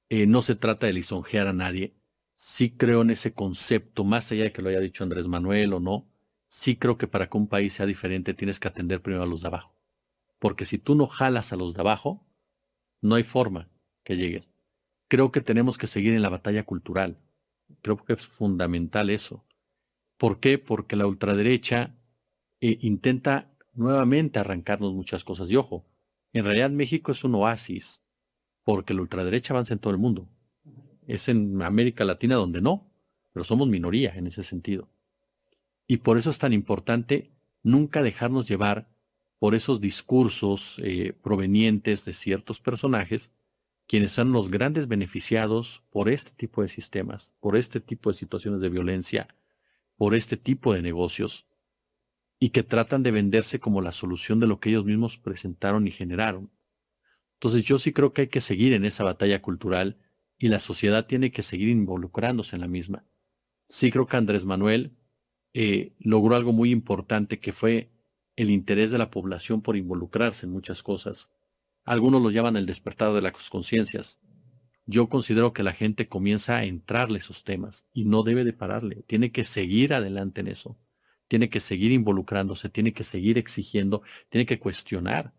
Speaker 3: No se trata de lisonjear a nadie. Sí creo en ese concepto, más allá de que lo haya dicho Andrés Manuel o no. Sí creo que para que un país sea diferente tienes que atender primero a los de abajo. Porque si tú no jalas a los de abajo, no hay forma que lleguen. Creo que tenemos que seguir en la batalla cultural. Creo que es fundamental eso. ¿Por qué? Porque la ultraderecha intenta nuevamente arrancarnos muchas cosas. Y ojo, en realidad México es un oasis, porque la ultraderecha avanza en todo el mundo. Es en América Latina donde no, pero somos minoría en ese sentido. Y por eso es tan importante nunca dejarnos llevar por esos discursos provenientes de ciertos personajes, quienes son los grandes beneficiados por este tipo de sistemas, por este tipo de situaciones de violencia, por este tipo de negocios, y que tratan de venderse como la solución de lo que ellos mismos presentaron y generaron. Entonces yo sí creo que hay que seguir en esa batalla cultural y la sociedad tiene que seguir involucrándose en la misma. Sí creo que Andrés Manuel logró algo muy importante, que fue el interés de la población por involucrarse en muchas cosas. Algunos lo llaman el despertar de las conciencias. Yo considero que la gente comienza a entrarle esos temas y no debe de pararle. Tiene que seguir adelante en eso. Tiene que seguir involucrándose, tiene que seguir exigiendo, tiene que cuestionar.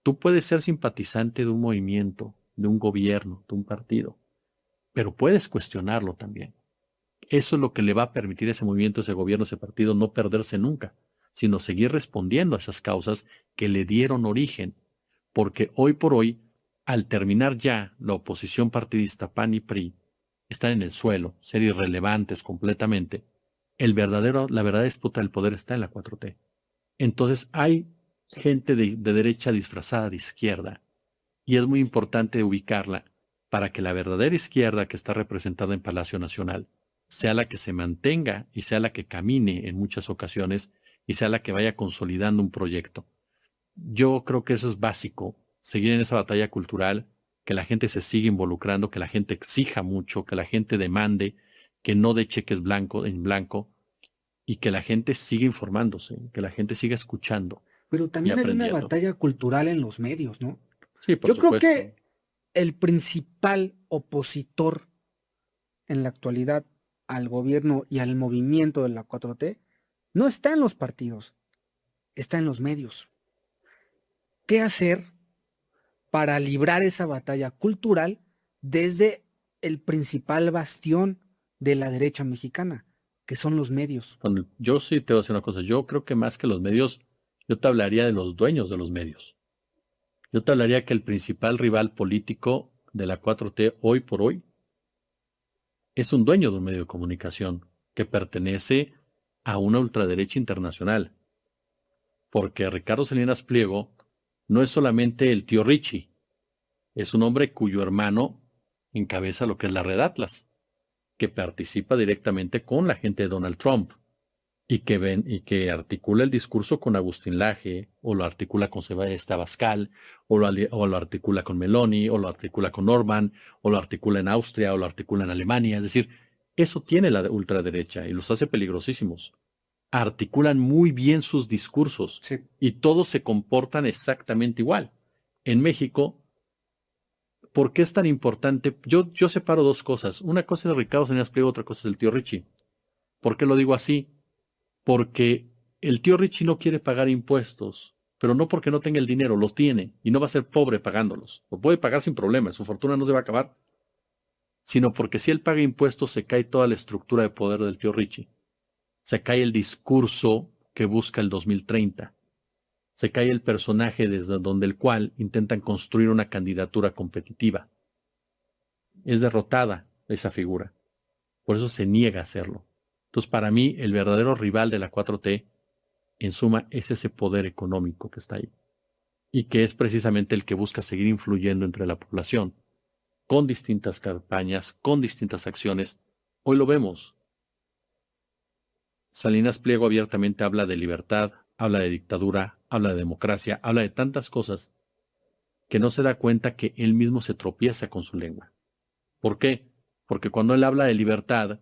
Speaker 3: Tú puedes ser simpatizante de un movimiento, de un gobierno, de un partido, pero puedes cuestionarlo también. Eso es lo que le va a permitir a ese movimiento, ese gobierno, ese partido no perderse nunca, sino seguir respondiendo a esas causas que le dieron origen. Porque hoy por hoy, al terminar ya la oposición partidista PAN y PRI, están en el suelo, ser irrelevantes completamente, la verdadera disputa del poder está en la 4T. Entonces hay gente de derecha disfrazada de izquierda, y es muy importante ubicarla para que la verdadera izquierda que está representada en Palacio Nacional sea la que se mantenga y sea la que camine en muchas ocasiones y sea la que vaya consolidando un proyecto. Yo creo que eso es básico, seguir en esa batalla cultural, que la gente se siga involucrando, que la gente exija mucho, que la gente demande, que no dé cheques en blanco, y que la gente siga informándose, que la gente siga escuchando.
Speaker 4: Pero también hay una
Speaker 3: aprendiendo.
Speaker 4: batalla cultural en los medios, ¿no?
Speaker 3: Sí, por
Speaker 4: Yo creo
Speaker 3: supuesto.
Speaker 4: que el principal opositor en la actualidad al gobierno y al movimiento de la 4T no está en los partidos, está en los medios. ¿Qué hacer para librar esa batalla cultural desde el principal bastión de la derecha mexicana, que son los medios?
Speaker 3: Yo sí te voy a decir una cosa. Yo creo que más que los medios, yo te hablaría de los dueños de los medios. Yo te hablaría que el principal rival político de la 4T hoy por hoy es un dueño de un medio de comunicación que pertenece a una ultraderecha internacional. Porque Ricardo Salinas Pliego no es solamente el tío Richie, es un hombre cuyo hermano encabeza lo que es la Red Atlas, que participa directamente con la gente de Donald Trump y que articula el discurso con Agustín Laje, o lo articula con Sebastián Abascal, o lo articula con Meloni, o lo articula con Orban, o lo articula en Austria, o lo articula en Alemania. Es decir, eso tiene la ultraderecha y los hace peligrosísimos. Articulan muy bien sus discursos
Speaker 4: Sí.
Speaker 3: y todos se comportan exactamente igual. En México, ¿por qué es tan importante? Yo separo dos cosas. Una cosa es Ricardo Salinas Pliego, otra cosa es el tío Richie. ¿Por qué lo digo así? Porque el tío Richie no quiere pagar impuestos, pero no porque no tenga el dinero, lo tiene y no va a ser pobre pagándolos. Lo puede pagar sin problema, su fortuna no se va a acabar, sino porque si él paga impuestos se cae toda la estructura de poder del tío Richie. Se cae el discurso que busca el 2030. Se cae el personaje desde donde el cual intentan construir una candidatura competitiva. Es derrotada esa figura. Por eso se niega a hacerlo. Entonces, para mí, el verdadero rival de la 4T, en suma, es ese poder económico que está ahí. Y que es precisamente el que busca seguir influyendo entre la población, con distintas campañas, con distintas acciones. Hoy lo vemos. Salinas Pliego abiertamente habla de libertad, habla de dictadura, habla de democracia, habla de tantas cosas que no se da cuenta que él mismo se tropieza con su lengua. ¿Por qué? Porque cuando él habla de libertad,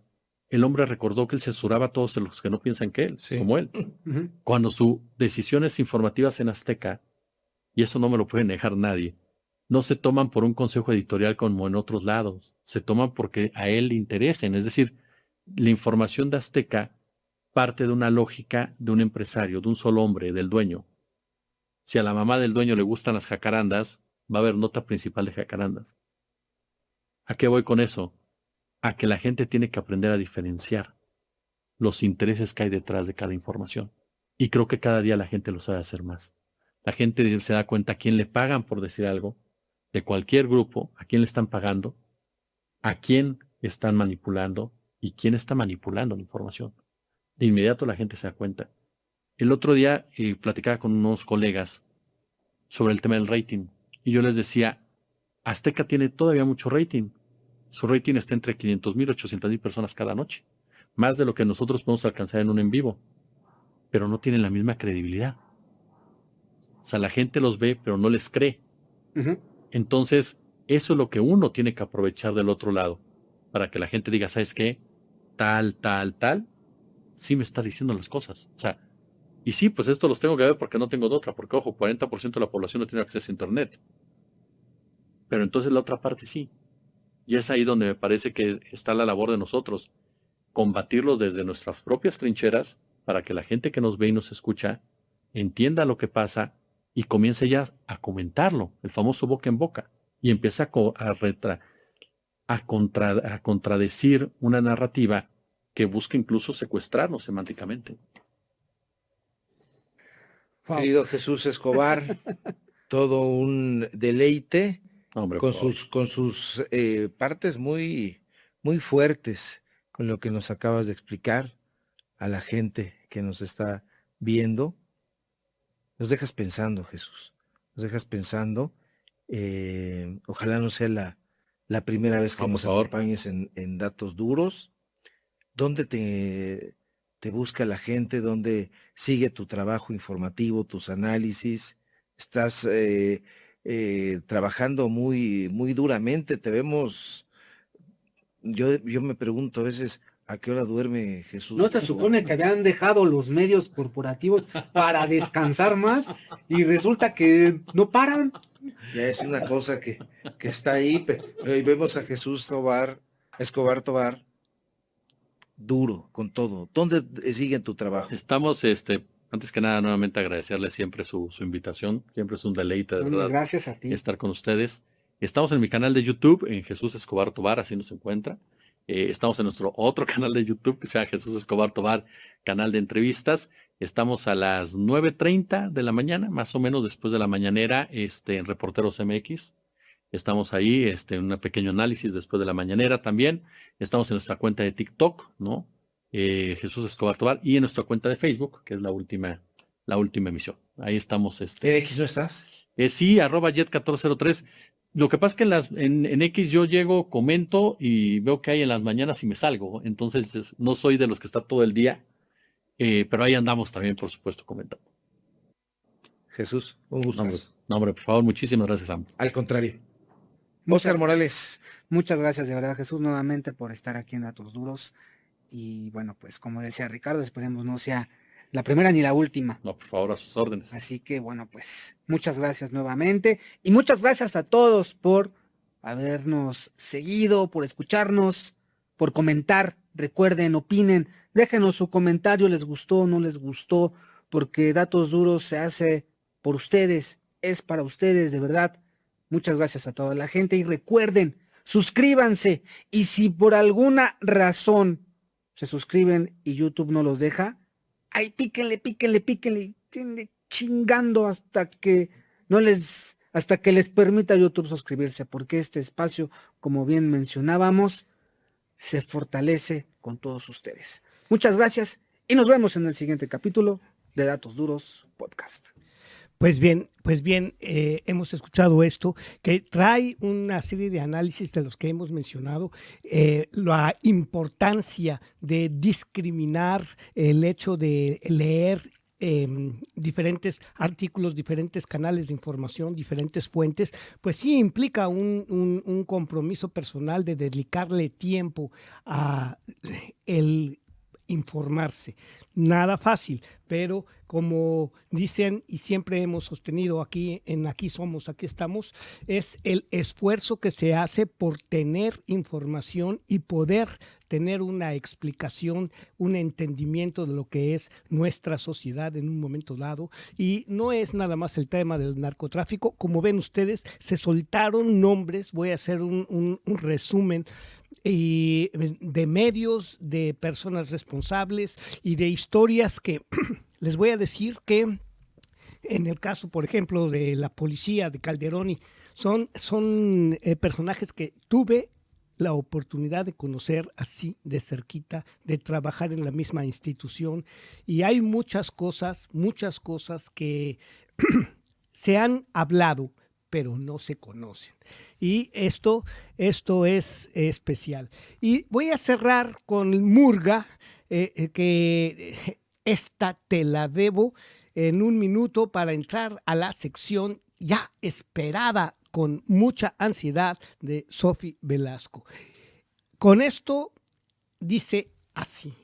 Speaker 3: el hombre recordó que él censuraba a todos los que no piensan que él,
Speaker 5: Sí.
Speaker 3: como él. Cuando sus decisiones informativas en Azteca, y eso no me lo puede negar nadie, no se toman por un consejo editorial como en otros lados, se toman porque a él le interesen. Es decir, la información de Azteca parte de una lógica de un empresario, de un solo hombre, del dueño. Si a la mamá del dueño le gustan las jacarandas, va a haber nota principal de jacarandas. ¿A qué voy con eso? A que la gente tiene que aprender a diferenciar los intereses que hay detrás de cada información. Y creo que cada día la gente lo sabe hacer más. La gente se da cuenta a quién le pagan por decir algo, de cualquier grupo, a quién le están pagando, a quién están manipulando y quién está manipulando la información. De inmediato la gente se da cuenta. El otro día platicaba con unos colegas sobre el tema del rating y yo les decía, Azteca tiene todavía mucho rating. Su rating está entre 500,000 y 800,000 personas cada noche, más de lo que nosotros podemos alcanzar en un en vivo, pero no tienen la misma credibilidad. O sea, la gente los ve, pero no les cree. Entonces, eso es lo que uno tiene que aprovechar del otro lado, para que la gente diga, ¿sabes qué? Tal, sí me está diciendo las cosas. O sea, y sí, pues esto los tengo que ver porque no tengo de otra, porque ojo, 40% de la población no tiene acceso a Internet. Pero entonces la otra parte sí. Y es ahí donde me parece que está la labor de nosotros, combatirlos desde nuestras propias trincheras para que la gente que nos ve y nos escucha entienda lo que pasa y comience ya a comentarlo, el famoso boca en boca, y empiece a contradecir una narrativa que busca incluso secuestrarnos semánticamente.
Speaker 4: Wow.
Speaker 5: Querido Jesús Escobar, todo un deleite
Speaker 3: Hombre,
Speaker 5: con
Speaker 3: por favor.
Speaker 5: sus partes muy, muy fuertes, con lo que nos acabas de explicar a la gente que nos está viendo. Nos dejas pensando, Jesús. Nos dejas pensando. Ojalá no sea la primera vez que
Speaker 3: No, por
Speaker 5: nos
Speaker 3: favor.
Speaker 5: acompañes en Datos Duros. ¿Dónde te busca la gente? ¿Dónde sigue tu trabajo informativo, tus análisis? Estás trabajando muy, muy duramente. Te vemos. Yo me pregunto a veces ¿A qué hora duerme Jesús?
Speaker 4: No se supone que habían dejado los medios corporativos para descansar más y resulta que no paran.
Speaker 5: Ya es una cosa que está ahí, pero ahí vemos a Jesús Escobar Tobar, duro, con todo. ¿Dónde sigue en tu trabajo?
Speaker 3: Estamos, antes que nada, nuevamente agradecerles siempre su invitación. Siempre es un deleite, de
Speaker 4: Bueno,
Speaker 3: verdad,
Speaker 4: gracias a ti.
Speaker 3: estar con ustedes. Estamos en mi canal de YouTube, en Jesús Escobar Tobar, así nos encuentra. Estamos en nuestro otro canal de YouTube, que se llama Jesús Escobar Tobar, canal de entrevistas. Estamos a las 9:30 de la mañana, más o menos después de la mañanera, en Reporteros MX. Estamos ahí, en un pequeño análisis después de la mañanera también. Estamos en nuestra cuenta de TikTok, ¿no? Jesús Escobar Tobar, y en nuestra cuenta de Facebook, que es la última emisión. Ahí estamos.
Speaker 5: ¿En X no estás?
Speaker 3: Sí, @jet1403. Lo que pasa es que en X yo llego, comento y veo que hay en las mañanas y me salgo. Entonces no soy de los que está todo el día, pero ahí andamos también, por supuesto, comentando.
Speaker 5: Jesús, un gusto.
Speaker 3: No, hombre, por favor, muchísimas gracias, Sam.
Speaker 5: Al contrario. Óscar Morales.
Speaker 4: Muchas gracias de verdad, Jesús, nuevamente por estar aquí en Datos Duros. Y bueno, pues como decía Ricardo, esperemos no sea la primera ni la última.
Speaker 3: No, por favor, a sus órdenes.
Speaker 4: Así que bueno, pues muchas gracias nuevamente y muchas gracias a todos por habernos seguido, por escucharnos, por comentar. Recuerden, opinen, déjenos su comentario, les gustó, no les gustó, porque Datos Duros se hace por ustedes, es para ustedes, de verdad. Muchas gracias a toda la gente y recuerden, suscríbanse, y si por alguna razón se suscriben y YouTube no los deja, ahí píquenle, chingando hasta que les permita YouTube suscribirse, porque este espacio, como bien mencionábamos, se fortalece con todos ustedes. Muchas gracias y nos vemos en el siguiente capítulo de Datos Duros Podcast.
Speaker 2: Pues bien, hemos escuchado esto, que trae una serie de análisis de los que hemos mencionado, la importancia de discriminar, el hecho de leer diferentes artículos, diferentes canales de información, diferentes fuentes, pues sí implica un compromiso personal de dedicarle tiempo a el informarse. Nada fácil, pero como dicen y siempre hemos sostenido aquí en Aquí Somos, Aquí Estamos, es el esfuerzo que se hace por tener información y poder tener una explicación, un entendimiento de lo que es nuestra sociedad en un momento dado. Y no es nada más el tema del narcotráfico. Como ven ustedes, se soltaron nombres, voy a hacer un resumen, y de medios, de personas responsables y de historias que les voy a decir que en el caso, por ejemplo, de la policía de Calderón, son personajes que tuve la oportunidad de conocer así de cerquita, de trabajar en la misma institución, y hay muchas cosas que se han hablado, pero no se conocen. Y esto es especial. Y voy a cerrar con Murga, que esta te la debo en un minuto para entrar a la sección ya esperada con mucha ansiedad de Sofi Velasco. Con esto dice así.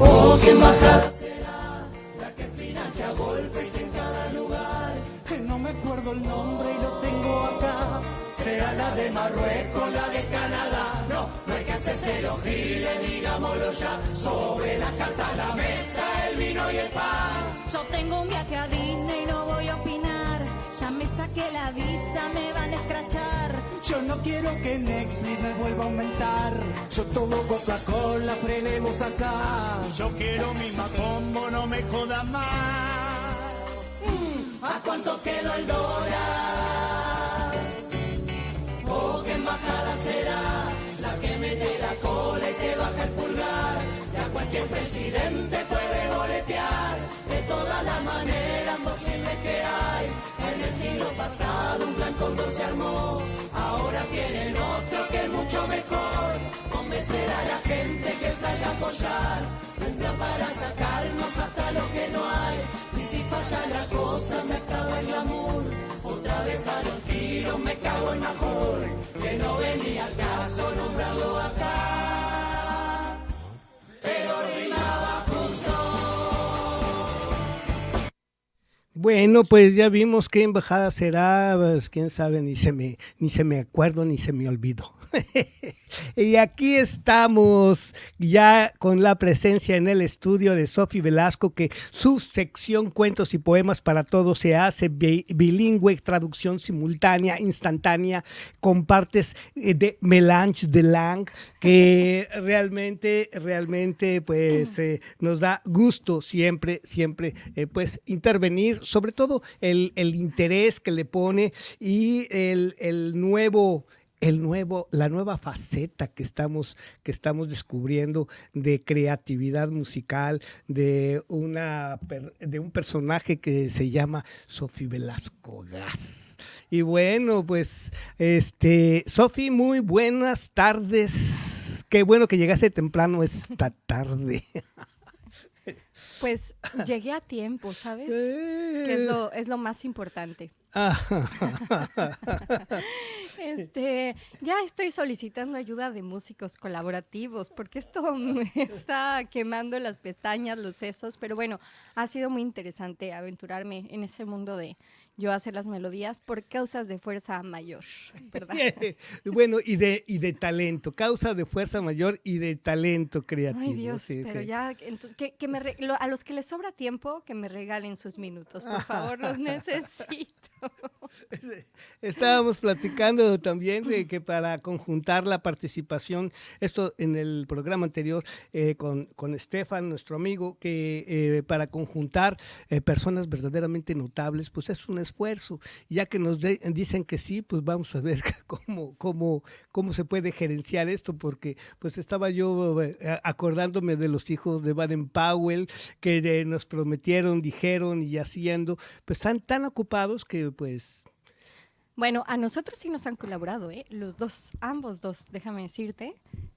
Speaker 1: Oh, qué embajada será la que financia golpes en cada lugar. Que no me acuerdo el nombre y lo tengo acá. Será la de Marruecos, la de Canadá. No hay que hacerse los giles, digámoslo ya. Sobre la carta, la mesa, el vino y el pan.
Speaker 6: Yo tengo un viaje a Disney y no voy a opinar. Ya me saqué la visa, me van a escrachar.
Speaker 1: Yo no quiero que Netflix me vuelva a aumentar. Yo tomo Coca-Cola, frenemos acá. Yo quiero misma combo, no me joda más. ¿A cuánto quedó el dólar? Oh, qué embajada será la que mete la cola y te baja el pulgar. Y a cualquier presidente puede boletear de todas las maneras posibles que hay. En el siglo pasado un plan cóndor se armó. Ahora tienen otro que es mucho mejor. Convencer a la gente que salga a apoyar. Un plan para sacarnos hasta lo que no hay. Y si falla la cosa se acaba el glamour. Otra vez a los tiros me cago en Major. Que no venía al caso nombrarlo acá.
Speaker 2: Bueno, pues ya vimos qué embajada será, pues quién sabe, ni se me acuerdo, ni se me olvidó. Y aquí estamos ya con la presencia en el estudio de Sofi Velasco, que su sección Cuentos y Poemas para Todos se hace bilingüe, traducción simultánea, instantánea, con partes de melange de langue, que realmente pues nos da gusto siempre pues intervenir, sobre todo el interés que le pone y la nueva faceta que estamos descubriendo de creatividad musical de un personaje que se llama Sofi Velasco Gas. Y bueno, pues Sofi, muy buenas tardes. Qué bueno que llegaste temprano esta tarde.
Speaker 7: Pues llegué a tiempo, ¿sabes? Que es lo más importante. Ya estoy solicitando ayuda de músicos colaborativos porque esto me está quemando las pestañas, los sesos, pero bueno, ha sido muy interesante aventurarme en ese mundo de yo hacer las melodías por causas de fuerza mayor, ¿verdad?
Speaker 2: Bueno, y de talento, causa de fuerza mayor y de talento creativo.
Speaker 7: Ay, Dios,
Speaker 2: sí,
Speaker 7: pero
Speaker 2: sí.
Speaker 7: ya, a los que les sobra tiempo, que me regalen sus minutos, por favor, los necesito.
Speaker 2: Estábamos platicando también de que para conjuntar la participación, esto en el programa anterior con Estefan, nuestro amigo, que para conjuntar personas verdaderamente notables, pues es un esfuerzo. Ya que nos dicen que sí, pues vamos a ver cómo se puede gerenciar esto, porque pues estaba yo acordándome de los hijos de Baden Powell que nos prometieron, dijeron y haciendo, pues están tan ocupados que pues...
Speaker 7: Bueno, a nosotros sí nos han colaborado, los dos, ambos dos, déjame decirte,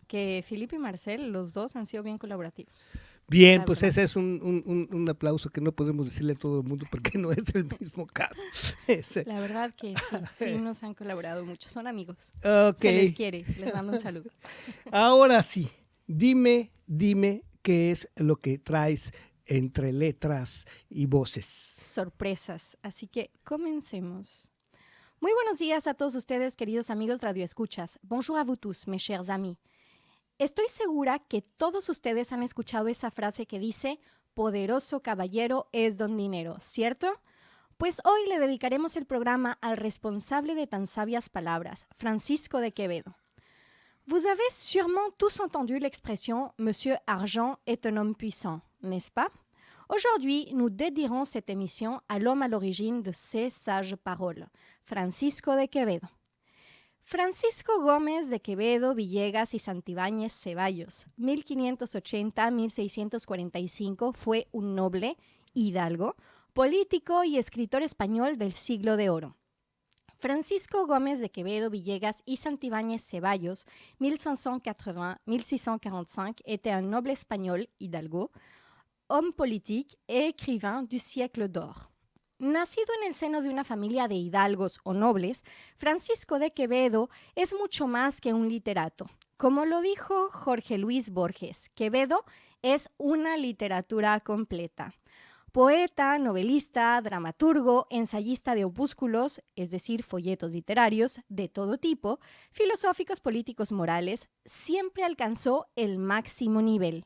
Speaker 7: que Felipe y Marcel, los dos han sido bien colaborativos.
Speaker 2: Bien, pues ese es un aplauso que no podemos decirle a todo el mundo porque no es el mismo caso.
Speaker 7: La verdad que sí nos han colaborado mucho, son amigos.
Speaker 2: Okay.
Speaker 7: Se les quiere, les mando un saludo.
Speaker 2: Ahora sí, dime qué es lo que traes entre letras y voces.
Speaker 7: Sorpresas, así que comencemos. Muy buenos días a todos ustedes, queridos amigos radioescuchas. Bonjour à vous tous, mes chers amis. Estoy segura que todos ustedes han escuchado esa frase que dice, poderoso caballero es don dinero, ¿cierto? Pues hoy le dedicaremos el programa al responsable de tan sabias palabras, Francisco de Quevedo. Vous avez sûrement tous entendu l'expression « Monsieur Argent est un homme puissant », n'est-ce pas? Aujourd'hui, nous dédierons cette émission à l'homme à l'origine de ces sages paroles, Francisco de Quevedo. Francisco Gómez de Quevedo, Villegas y Santibáñez Ceballos, 1580-1645, fue un noble, hidalgo, político y escritor español del siglo de oro. Francisco Gómez de Quevedo, Villegas y Santibáñez Ceballos, 1580-1645, était un noble espagnol, hidalgo, homme politique et écrivain du siècle d'or. Nacido en el seno de una familia de hidalgos o nobles, Francisco de Quevedo es mucho más que un literato. Como lo dijo Jorge Luis Borges, Quevedo es una literatura completa. Poeta, novelista, dramaturgo, ensayista de opúsculos, es decir, folletos literarios de todo tipo, filosóficos, políticos, morales, siempre alcanzó el máximo nivel.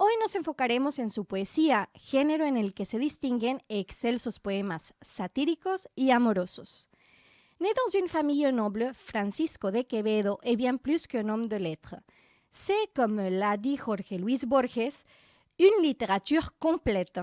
Speaker 7: Hoy nos enfocaremos en su poesía, género en el que se distinguen excelsos poemas satíricos y amorosos. Né dans une famille noble, Francisco de Quevedo est bien plus qu'un homme de lettres. C'est, comme l'a dit Jorge Luis Borges, une littérature complète.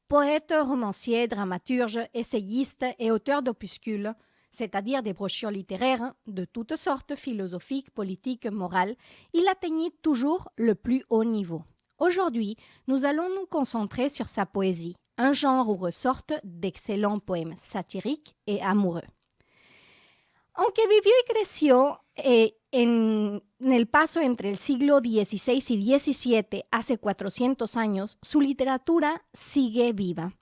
Speaker 7: Poète, romancier, dramaturge, essayiste et auteur d'opuscules, c'est-à-dire des brochures littéraires de toutes sortes, philosophiques, politiques, morales, il atteignit toujours le plus haut niveau. Aujourd'hui, nous allons nous concentrer sur sa poésie, un genre où ressortent d'excellents poèmes satiriques et amoureux. Aunque vivió y creció en el paso entre el siglo XVI y XVII, hace 400 años, su literatura sigue viva.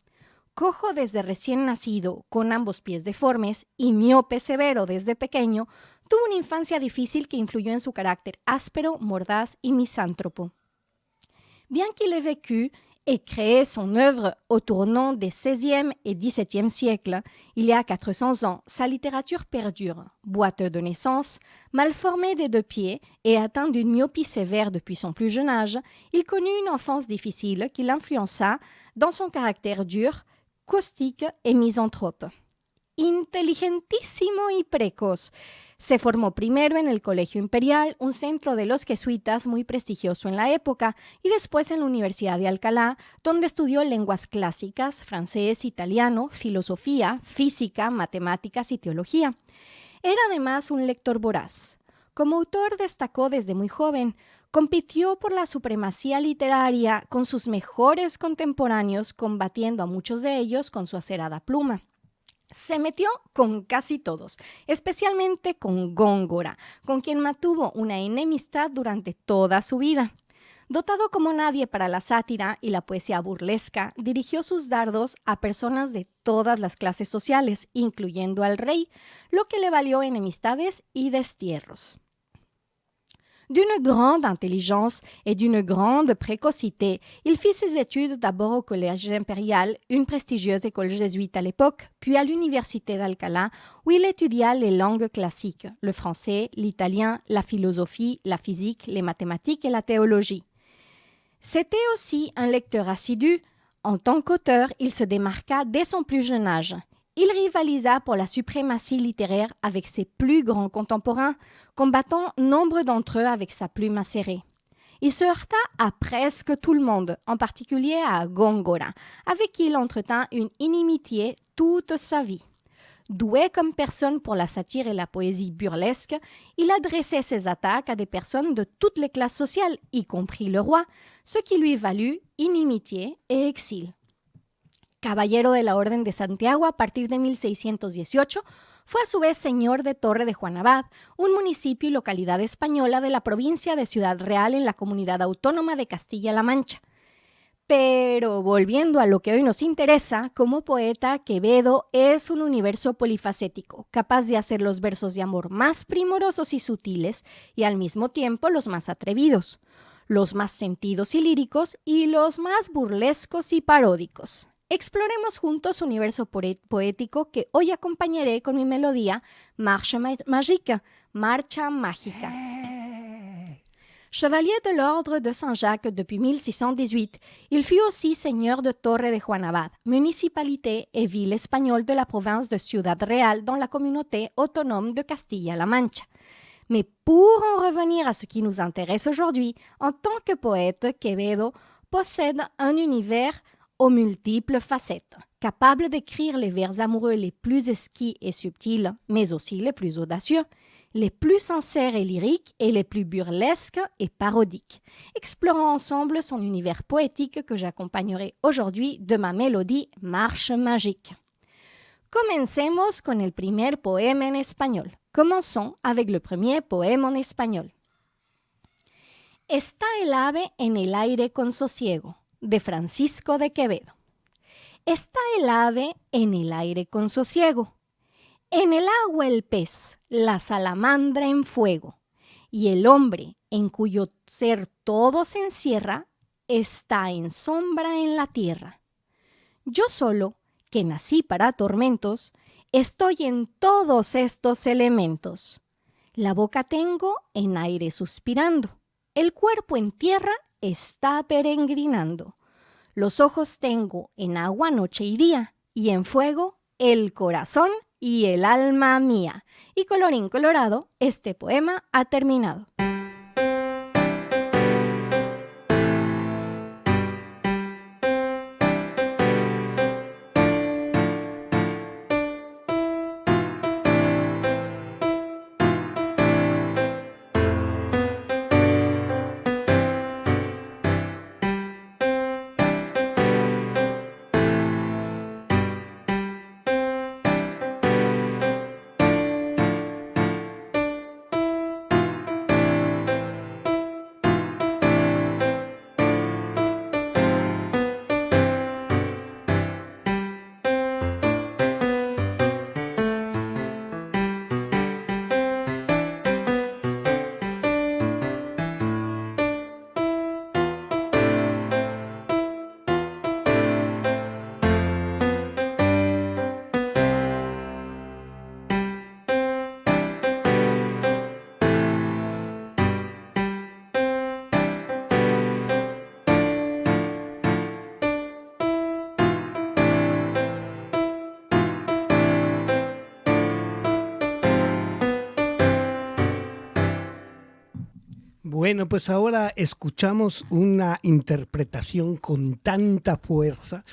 Speaker 7: Cojo desde recién nacido, con ambos pies deformes, y miope severo desde pequeño, tuvo una infancia difícil que influyó en su carácter áspero, mordaz y misántropo. Bien qu'il ait vécu et créé son œuvre au tournant des XVIe et XVIIe siècles, il y a 400 ans, sa littérature perdure. Boiteux de naissance, mal formé des 2 pieds et atteint d'une myopie sévère depuis son plus jeune âge, il connut une enfance difficile qui l'influença dans son caractère dur, caustique et misanthrope. Inteligentísimo y precoz. Se formó primero en el Colegio Imperial, un centro de los jesuitas muy prestigioso en la época, y después en la Universidad de Alcalá, donde estudió lenguas clásicas, francés, italiano, filosofía, física, matemáticas y teología. Era además un lector voraz. Como autor destacó desde muy joven, compitió por la supremacía literaria con sus mejores contemporáneos, combatiendo a muchos de ellos con su acerada pluma. Se metió con casi todos, especialmente con Góngora, con quien mantuvo una enemistad durante toda su vida. Dotado como nadie para la sátira y la poesía burlesca, dirigió sus dardos a personas de todas las clases sociales, incluyendo al rey, lo que le valió enemistades y destierros. D'une grande intelligence et d'une grande précocité, il fit ses études d'abord au Collège impérial, une prestigieuse école jésuite à l'époque, puis à l'université d'Alcalá, où il étudia les langues classiques, le français, l'italien, la philosophie, la physique, les mathématiques et la théologie. C'était aussi un lecteur assidu. En tant qu'auteur, il se démarqua dès son plus jeune âge. Il rivalisa pour la suprématie littéraire avec ses plus grands contemporains, combattant nombre d'entre eux avec sa plume acérée. Il se heurta à presque tout le monde, en particulier à Góngora, avec qui il entretint une inimitié toute sa vie. Doué comme personne pour la satire et la poésie burlesque, il adressait ses attaques à des personnes de toutes les classes sociales, y compris le roi, ce qui lui valut inimitié et exil. Caballero de la Orden de Santiago a partir de 1618, fue a su vez señor de Torre de Juanabad, un municipio y localidad española de la provincia de Ciudad Real en la Comunidad Autónoma de Castilla-La Mancha. Pero volviendo a lo que hoy nos interesa, como poeta, Quevedo es un universo polifacético, capaz de hacer los versos de amor más primorosos y sutiles y al mismo tiempo los más atrevidos, los más sentidos y líricos y los más burlescos y paródicos. Exploremos juntos su universo poético que hoy acompañaré con mi melodía Marche Magique, Marcha Mágica. Chevalier de l'Ordre de Saint-Jacques depuis 1618, il fut aussi seigneur de Torre de Juanabad, municipalité et ville espagnole de la province de Ciudad Real dans la communauté autonome de Castilla-La Mancha. Mais pour en revenir à ce qui nous intéresse aujourd'hui, en tant que poète, Quevedo possède un univers aux multiples facettes, capable d'écrire les vers amoureux les plus exquis et subtils, mais aussi les plus audacieux, les plus sincères et lyriques et les plus burlesques et parodiques. Explorons ensemble son univers poétique que j'accompagnerai aujourd'hui de ma mélodie Marche Magique. Comencemos con el primer poema en español. Commençons avec le premier poème en espagnol. Está el ave en el aire con sosiego, de Francisco de Quevedo. Está el ave en el aire con sosiego, en el agua el pez, la salamandra en fuego, y el hombre en cuyo ser todo se encierra, está en sombra en la tierra. Yo solo, que nací para tormentos, estoy en todos estos elementos. La boca tengo en aire suspirando, el cuerpo en tierra está peregrinando. Los ojos tengo en agua noche y día, y en fuego el corazón y el alma mía. Y colorín colorado, este poema ha terminado.
Speaker 2: Bueno, pues ahora escuchamos una interpretación con tanta fuerza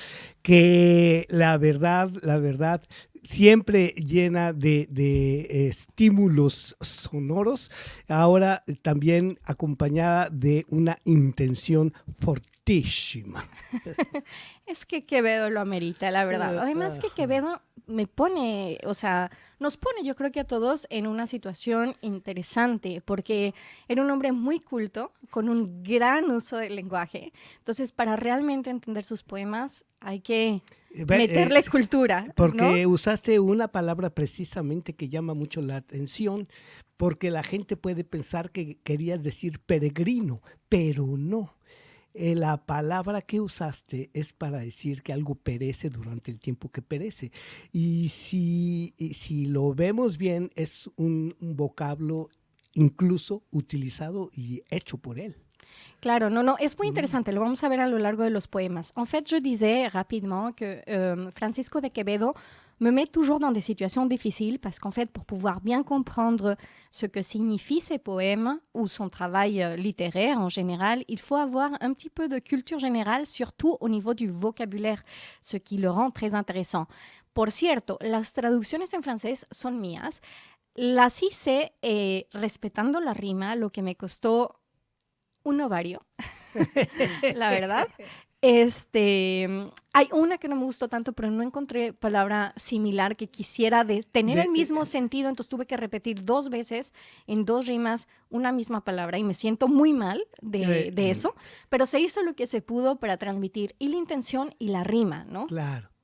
Speaker 2: que la verdad, siempre llena de estímulos sonoros, ahora también acompañada de una intención fortísima.
Speaker 7: Es que Quevedo lo amerita, la verdad. Además que Quevedo me pone, o sea, nos pone, yo creo que a todos en una situación interesante, porque era un hombre muy culto, con un gran uso del lenguaje. Entonces, para realmente entender sus poemas, hay que meterle cultura.
Speaker 2: Porque
Speaker 7: ¿no?
Speaker 2: usaste una palabra precisamente que llama mucho la atención, porque la gente puede pensar que querías decir peregrino, pero no. La palabra que usaste es para decir que algo perece durante el tiempo que perece. Y si lo vemos bien, es un vocablo incluso utilizado y hecho por él.
Speaker 7: Claro, no, es muy interesante, lo vamos a ver a lo largo de los poemas. En fait, je disais rapidement que Francisco de Quevedo me met toujours dans des situations difficiles parce qu'en fait, pour pouvoir bien comprendre ce que signifient ces poèmes ou son travail littéraire en général, il faut avoir un petit peu de culture générale, surtout au niveau du vocabulaire, ce qui le rend très intéressant. Por cierto, las traducciones en francés son mías. Las hice respetando la rima, lo que me costó un ovario, la verdad. Hay una que no me gustó tanto, pero no encontré palabra similar que quisiera tener el mismo sentido, entonces tuve que repetir 2 veces en 2 rimas una misma palabra y me siento muy mal de eso, pero se hizo lo que se pudo para transmitir y la intención y la rima, ¿no?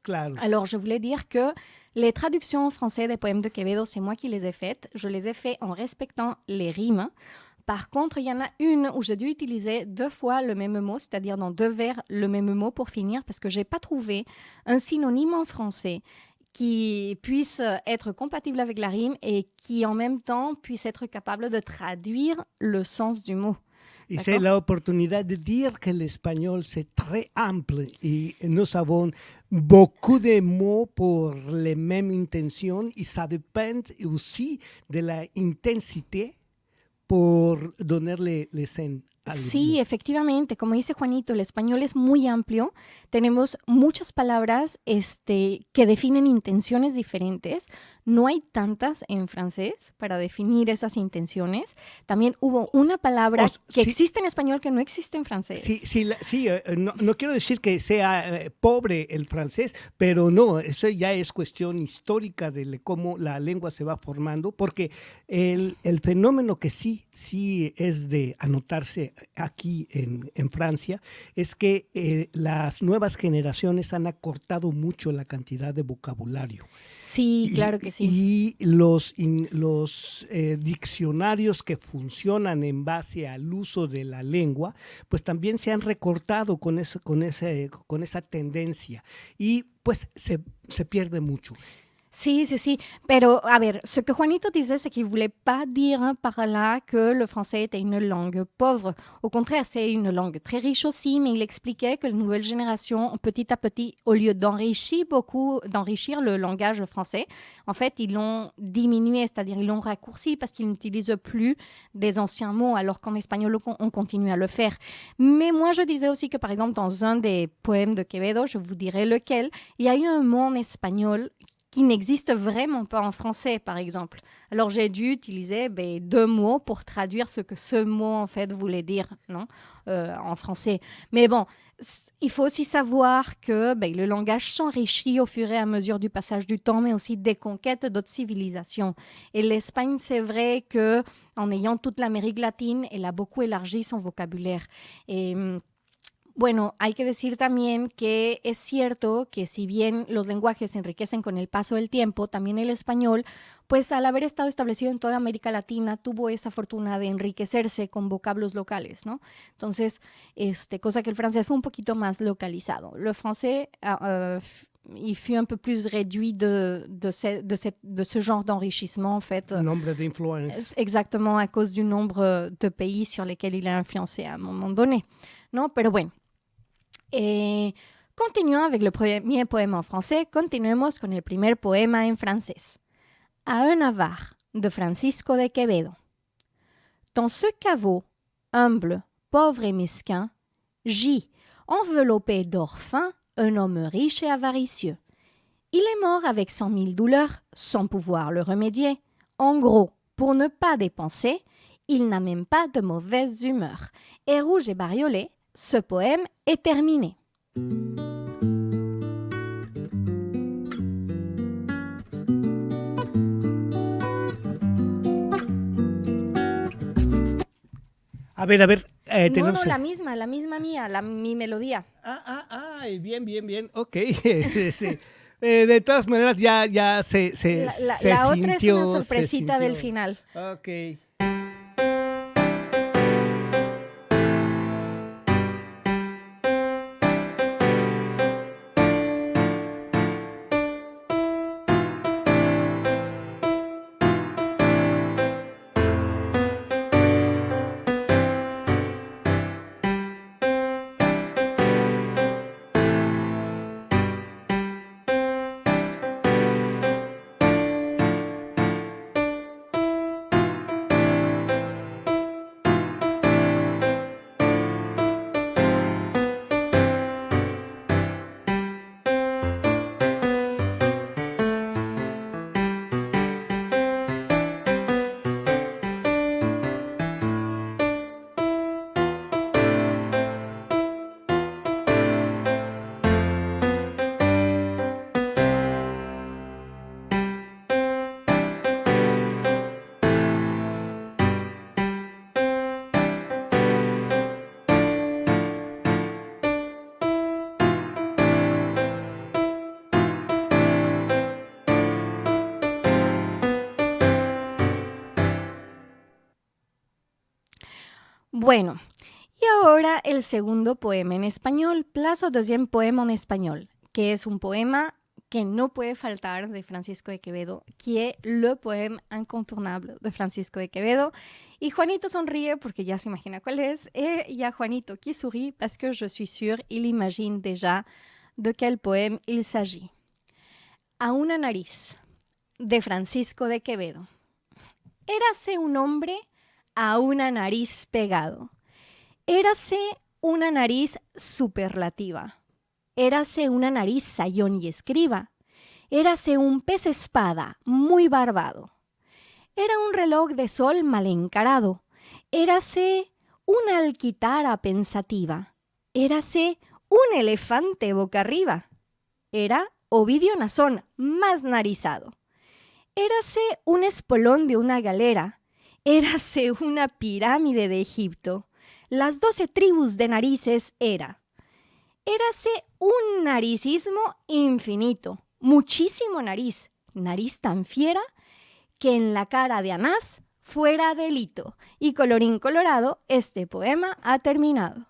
Speaker 2: Claro.
Speaker 7: Alors, je voulais dire que les traductions en français des poèmes de Quevedo, c'est moi qui les ai faites. Je les ai faites en respectant les rimes. Par contre, il y en a une où j'ai dû utiliser 2 fois le même mot, c'est-à-dire dans 2 vers le même mot pour finir, parce que je n'ai pas trouvé un synonyme en français qui puisse être compatible avec la rime et qui en même temps puisse être capable de traduire le sens du mot.
Speaker 2: Y c'est la oportunidad de dire que l'espagnol c'est très ample et nous avons beaucoup de mots pour les mêmes intentions et ça dépend aussi de la intensité por donarle scène.
Speaker 7: Sí, efectivamente, como dice Juanito, el español es muy amplio, tenemos muchas palabras que definen intenciones diferentes, no hay tantas en francés para definir esas intenciones, también hubo una palabra que existe en español que no existe en francés.
Speaker 2: No quiero decir que sea pobre el francés, pero no, eso ya es cuestión histórica de cómo la lengua se va formando, porque el fenómeno que sí es de anotarse aquí en Francia es que las nuevas generaciones han acortado mucho la cantidad de vocabulario.
Speaker 7: Sí, claro que sí.
Speaker 2: Y los diccionarios que funcionan en base al uso de la lengua, pues también se han recortado con esa tendencia y pues se pierde mucho.
Speaker 7: Sí, pero a ver, ce que Juanito disait, c'est qu'il ne voulait pas dire par là que le français était une langue pauvre. Au contraire, c'est une langue très riche aussi, mais il expliquait que les nouvelles générations, petit à petit, au lieu d'enrichir le langage français, en fait, ils l'ont diminué, c'est-à-dire ils l'ont raccourci parce qu'ils n'utilisent plus des anciens mots, alors qu'en espagnol, on continue à le faire. Mais moi, je disais aussi que, par exemple, dans un des poèmes de Quevedo, je vous dirai lequel, il y a eu un mot en espagnol qui n'existe vraiment pas en français, par exemple. Alors, j'ai dû utiliser 2 mots pour traduire ce que ce mot, en fait, voulait dire, non, en français. Mais bon, il faut aussi savoir que le langage s'enrichit au fur et à mesure du passage du temps, mais aussi des conquêtes d'autres civilisations. Et l'Espagne, c'est vrai qu'en ayant toute l'Amérique latine, elle a beaucoup élargi son vocabulaire. Et bueno, hay que decir también que es cierto que si bien los lenguajes se enriquecen con el paso del tiempo, también el español, pues al haber estado establecido en toda América Latina, tuvo esa fortuna de enriquecerse con vocablos locales, ¿no? Entonces, cosa que el francés fue un poquito más localizado. Le français il fut un peu plus réduit de ce genre d'enrichissement, en fait.
Speaker 2: Nombre d'influences.
Speaker 7: Exactement, à cause du nombre de pays sur lesquels il a influencé à un moment donné. ¿No? Pero bueno. Continuons avec le premier poème en français. Continuemos con el primer poema en francés. À un avare de Francisco de Quevedo. Dans ce caveau humble, pauvre et mesquin. J, enveloppé d'or fin, un homme riche et avaricieux. Il est mort avec 100 000 douleurs, sans pouvoir le remédier. En gros, pour ne pas dépenser, il n'a même pas de mauvaise humeur. Et rouge et bariolé, ce poème est terminé.
Speaker 2: A ver,
Speaker 7: No,
Speaker 2: tenemos...
Speaker 7: la misma mía, mi melodía.
Speaker 2: Bien, ok. Sí. De todas maneras, ya se
Speaker 7: La otra
Speaker 2: sintió,
Speaker 7: es una sorpresita
Speaker 2: se
Speaker 7: del
Speaker 2: sintió.
Speaker 7: final.
Speaker 2: Ok.
Speaker 7: Bueno, y ahora el segundo poema en español, place au deuxième poème en español, que es un poema que no puede faltar de Francisco de Quevedo, qui est le poème incontournable de Francisco de Quevedo. Y Juanito sonríe porque ya se imagina cuál es, et il y a Juanito qui sourit parce que je suis sûre, il imagine déjà de quel poème il s'agit. A una nariz, de Francisco de Quevedo. Érase un hombre a una nariz pegado. Érase una nariz superlativa. Érase una nariz sayón y escriba. Érase un pez espada muy barbado. Era un reloj de sol mal encarado. Érase una alquitara pensativa. Érase un elefante boca arriba. Era Ovidio Nazón más narizado. Érase un espolón de una galera. Érase una pirámide de Egipto. Las 12 tribus de narices era. Érase un naricismo infinito, muchísimo nariz, nariz tan fiera que en la cara de Anás fuera delito. Y colorín colorado, este poema ha terminado.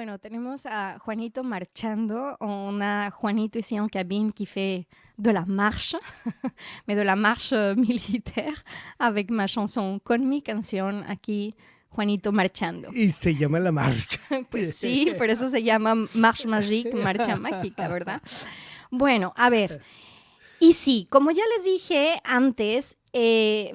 Speaker 7: Bueno, tenemos a Juanito marchando. On a Juanito ici en cabine qui fait de la marche, mais de la marche militaire, avec ma chanson, con mi canción, aquí Juanito marchando.
Speaker 2: Y se llama la marcha.
Speaker 7: Pues sí, por eso se llama Marche Magique, marcha mágica, ¿verdad? Bueno, a ver. Y sí, como ya les dije antes,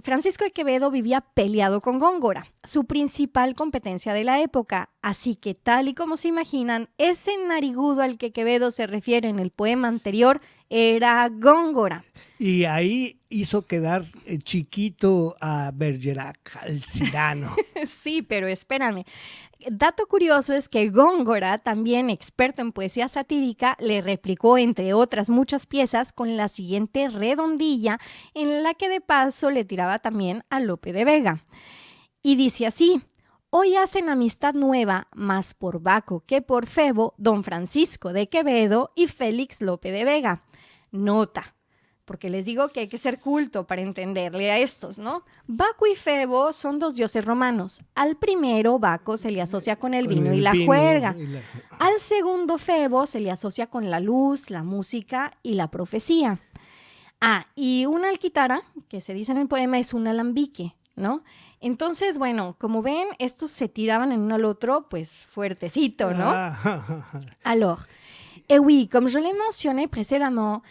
Speaker 7: Francisco de Quevedo vivía peleado con Góngora. su principal competencia de la época. Así que, tal y como se imaginan, ese narigudo al que Quevedo se refiere en el poema anterior era Góngora.
Speaker 2: Y ahí hizo quedar chiquito a Bergerac, al Cirano.
Speaker 7: Sí, pero espérame. Dato curioso es que Góngora, también experto en poesía satírica, le replicó, entre otras muchas piezas, con la siguiente redondilla, en la que de paso le tiraba también a Lope de Vega. Y dice así: hoy hacen amistad nueva, más por Baco que por Febo, don Francisco de Quevedo y Félix Lope de Vega. Nota, porque les digo que hay que ser culto para entenderle a estos, ¿no? Baco y Febo son dos dioses romanos. Al primero, Baco se le asocia con el vino y la juerga. Al segundo, Febo se le asocia con la luz, la música y la profecía. Y una alquitara, que se dice en el poema, es un alambique, ¿no? Entonces, bueno, como ven, estos se tiraban en uno al otro, pues fuertecito, ¿no? Alors, et oui, comme je l'ai mentionné précédemment,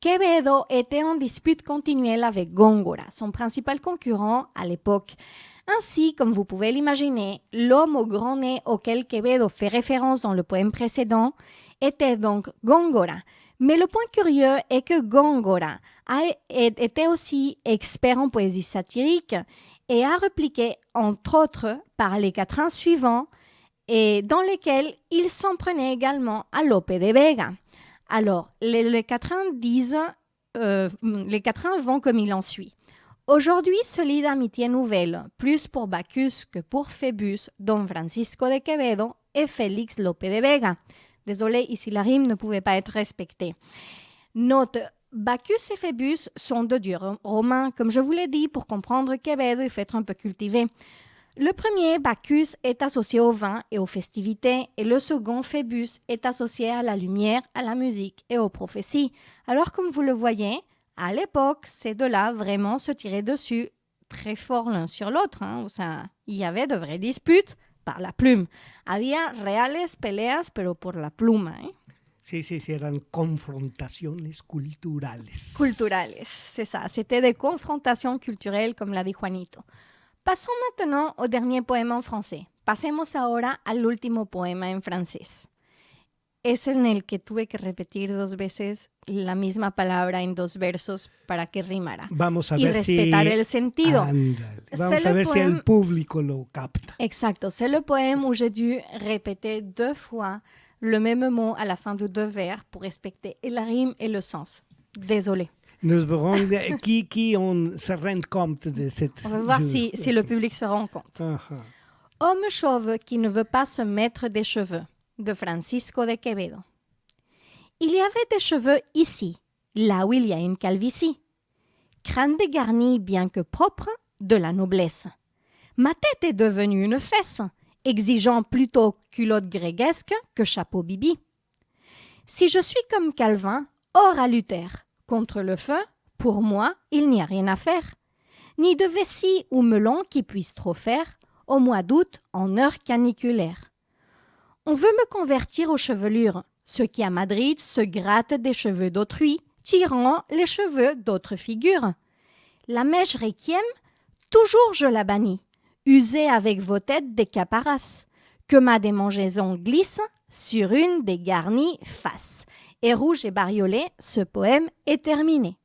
Speaker 7: Quevedo était en dispute continuelle avec Góngora, son principal concurrent à l'époque. Ainsi, comme vous pouvez l'imaginer, l'homme au grand nez auquel Quevedo fait référence dans le poème précédent était donc Góngora. Mais le point curieux est que Góngora était aussi expert en poésie satirique et a répliqué, entre autres, par les quatrains suivants, et dans lesquels il s'en prenait également à Lope de Vega. Alors, les quatrains vont comme il en suit. Aujourd'hui se lie d'amitié nouvelle, plus pour Bacchus que pour Phébus, don Francisco de Quevedo et Félix Lope de Vega. Désolé, ici la rime ne pouvait pas être respectée. Note, Bacchus et Phébus sont deux dieux romains, comme je vous l'ai dit, pour comprendre Quevedo, il faut être un peu cultivé. Le premier, Bacchus, est associé au vin et aux festivités, et le second, Phébus, est associé à la lumière, à la musique et aux prophéties. Alors, comme vous le voyez, à l'époque, ces deux-là vraiment se tiraient dessus très fort l'un sur l'autre. O sea, il y avait de vraies disputes par la plume. Había reales peleas, pero por la pluma,
Speaker 2: Sí, eran confrontaciones culturales.
Speaker 7: Culturales, c'est ça. C'était des confrontations culturelles, comme l'a dit Juanito. Passons maintenant au dernier poema en français. Pasemos ahora al último poema en francés. Es en el que tuve que repetir 2 veces la misma palabra en 2 versos para que rimara.
Speaker 2: Vamos a
Speaker 7: y
Speaker 2: ver
Speaker 7: respetar el sentido.
Speaker 2: Ándale. Vamos a ver si el público lo capta.
Speaker 7: Exacto. C'est le poème où j'ai dû répéter 2 fois le même mot à la fin de 2 vers pour respecter et la rime et le sens. Désolé.
Speaker 2: Nous verrons qui on se rend compte de cette...
Speaker 7: On va voir si le public se rend compte.
Speaker 2: Uh-huh.
Speaker 7: Homme chauve qui ne veut pas se mettre des cheveux, de Francisco de Quevedo. Il y avait des cheveux ici, là où il y a une calvitie. Crâne dégarni bien que propre, de la noblesse. Ma tête est devenue une fesse, exigeant plutôt culotte gréguesque que chapeau bibi. Si je suis comme Calvin, or à Luther, contre le feu, pour moi, il n'y a rien à faire. Ni de vessie ou melon qui puisse trop faire, au mois d'août, en heure caniculaire. On veut me convertir aux chevelures, ceux qui à Madrid se grattent des cheveux d'autrui, tirant les cheveux d'autres figures. La mèche requiem, toujours je la bannis, usez avec vos têtes des caparaces, que ma démangeaison glisse sur une des garnies faces. Et rouge et bariolé, ce poème est terminé.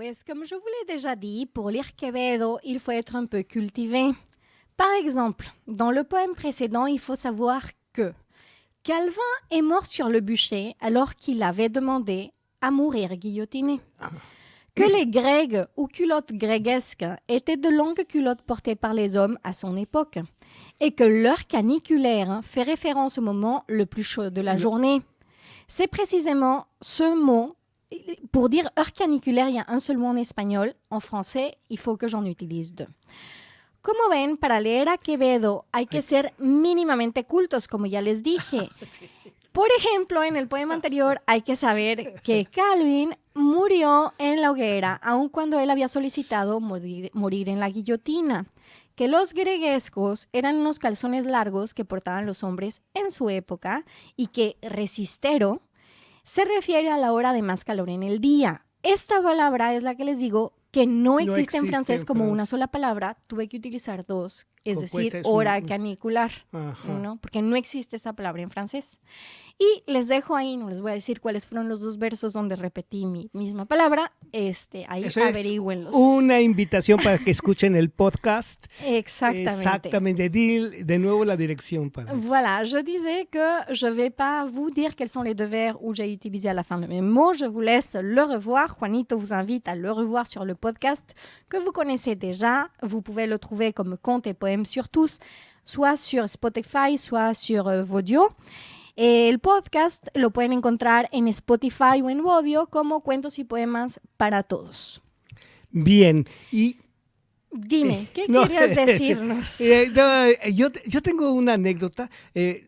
Speaker 7: Pues comme je vous l'ai déjà dit, pour lire Quevedo, il faut être un peu cultivé. Par exemple, dans le poème précédent, il faut savoir que Calvin est mort sur le bûcher alors qu'il avait demandé à mourir guillotiné. Que les grègues ou culottes gréguesques étaient de longues culottes portées par les hommes à son époque et que l'heure caniculaire fait référence au moment le plus chaud de la journée. C'est précisément ce mot. Pour dire heure caniculaire, il y a un seul mot en espagnol. En français, il faut que j'en utilise deux. Como ven, para leer a Quevedo hay que ser mínimamente cultos, como ya les dije. Por ejemplo, en el poema anterior hay que saber que Calvin murió en la hoguera, aun cuando él había solicitado morir en la guillotina. Que los greguescos eran unos calzones largos que portaban los hombres en su época y que resistero se refiere a la hora de más calor en el día. Esta palabra es la que les digo que no existe en francés como una sola palabra. Tuve que utilizar dos, es decir, hora canicular, ¿no? Porque no existe esa palabra en francés. Y les dejo ahí, no les voy a decir cuáles fueron los dos versos donde repetí mi misma palabra. Ahí
Speaker 2: eso
Speaker 7: averígüenlos.
Speaker 2: Es una invitación para que escuchen el podcast.
Speaker 7: Exactamente.
Speaker 2: Exactamente. Di de nuevo la dirección.
Speaker 7: Voilà, je disais que je ne vais pas vous dire quels sont les deux vers où j'ai utilisé à la fin de mes mots. Je vous laisse le revoir. Juanito vous invite à le revoir sur le podcast que vous connaissez déjà. Vous pouvez le trouver comme Contes et Poèmes sur tous, soit sur Spotify, soit sur Vodio. El podcast lo pueden encontrar en Spotify o en Vodio como Cuentos y Poemas para Todos.
Speaker 2: Bien, y...
Speaker 7: Dime, ¿qué querías decirnos?
Speaker 2: Yo tengo una anécdota.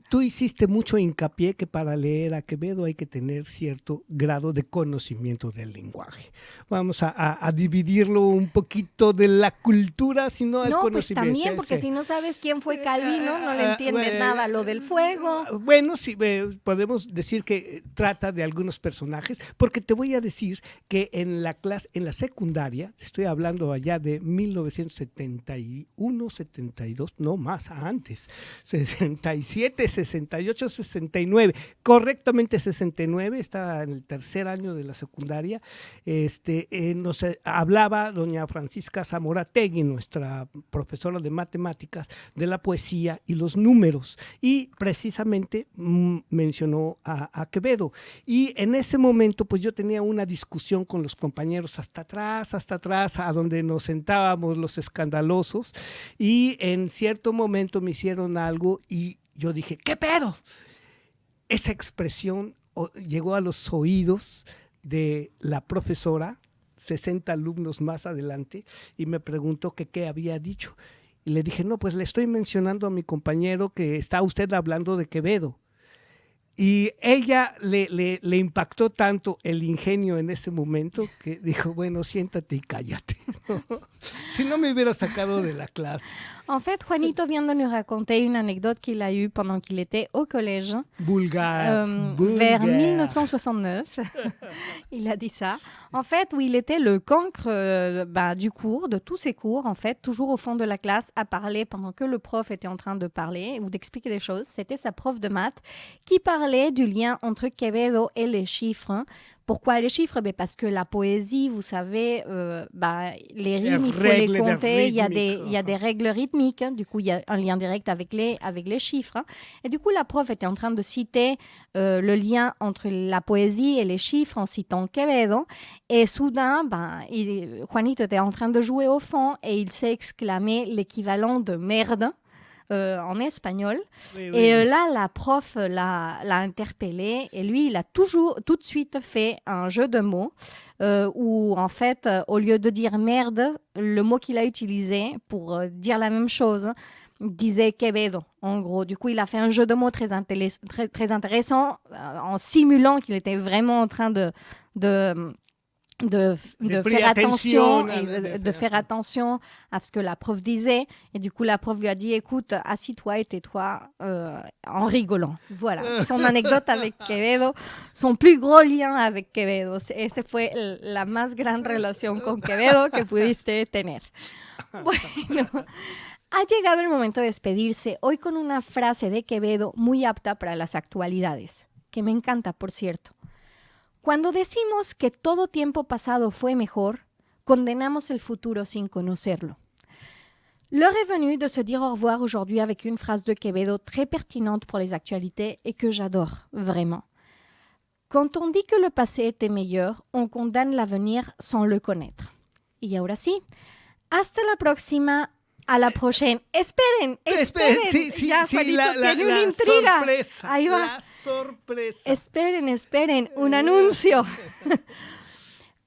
Speaker 2: Tú hiciste mucho hincapié que para leer a Quevedo hay que tener cierto grado de conocimiento del lenguaje. Vamos a dividirlo un poquito de la cultura, sino al conocimiento.
Speaker 7: No, pues también, porque si no sabes quién fue Calvino, no le entiendes nada lo del fuego.
Speaker 2: Bueno, sí, podemos decir que trata de algunos personajes, porque te voy a decir que en la secundaria, estoy hablando allá de 1971, 72, no más, antes, 67, 68, 69, correctamente 69, estaba en el tercer año de la secundaria, nos hablaba doña Francisca Zamorategui, nuestra profesora de matemáticas, de la poesía y los números, y precisamente mencionó a Quevedo, y en ese momento pues yo tenía una discusión con los compañeros hasta atrás, a donde nos sentábamos los escandalosos, y en cierto momento me hicieron algo y yo dije, ¿qué pedo? Esa expresión llegó a los oídos de la profesora, 60 alumnos más adelante, y me preguntó que qué había dicho. Y le dije, no, pues le estoy mencionando a mi compañero que está usted hablando de Quevedo. Y ella le impactó tanto el ingenio en ese momento que dijo, bueno, siéntate y cállate. Si no me hubiera sacado de la clase.
Speaker 7: En fait, Juanito vient de nous raconter une anecdote qu'il a eue pendant qu'il était au collège.
Speaker 2: Vulgaire.
Speaker 7: Vers 1969. Il a dit ça. En fait, où il était le cancre du cours, de tous ses cours, en fait, toujours au fond de la classe, à parler pendant que le prof était en train de parler ou d'expliquer des choses. C'était sa prof de maths qui parlait du lien entre Quevedo et les chiffres. Pourquoi les chiffres? Parce que la poésie, vous savez, les rimes, il faut les compter. Il y a des règles rythmiques. Du coup, il y a un lien direct avec les chiffres. Et du coup, la prof était en train de citer le lien entre la poésie et les chiffres en citant Quevedo. Et soudain, Juanito était en train de jouer au fond et il s'est exclamé l'équivalent de merde. En espagnol. Oui. Et là, la prof l'a interpellé et lui, il a tout de suite fait un jeu de mots où, en fait, au lieu de dire merde, le mot qu'il a utilisé pour dire la même chose disait Quevedo, en gros. Du coup, il a fait un jeu de mots très intéressant en simulant qu'il était vraiment en train de faire attention à ce que la prof disait. Et du coup, la prof lui a dit, écoute, assis-toi et tais-toi en rigolant. Voilà, son anecdote avec Quevedo, son plus gros lien avec Quevedo. Esa fue la más gran relación con Quevedo que pudiste tener. Bueno, ha llegado el momento de despedirse, hoy con una frase de Quevedo muy apta para las actualidades, que me encanta, por cierto. Cuando decimos que todo tiempo pasado fue mejor, condenamos el futuro sin conocerlo. L'heure est venue de se dire au revoir aujourd'hui avec une phrase de Quevedo très pertinente pour les actualités et que j'adore, vraiment. Quand on dit que le passé était meilleur, on condamne l'avenir sans le connaître. Y ahora sí, hasta la próxima, a la prochaine. Esperen.
Speaker 2: Sí,
Speaker 7: ya,
Speaker 2: sí,
Speaker 7: Juanito,
Speaker 2: la
Speaker 7: tiene una intriga.
Speaker 2: sorpresa.
Speaker 7: Ahí va.
Speaker 2: La sorpresa.
Speaker 7: Esperen, un anuncio.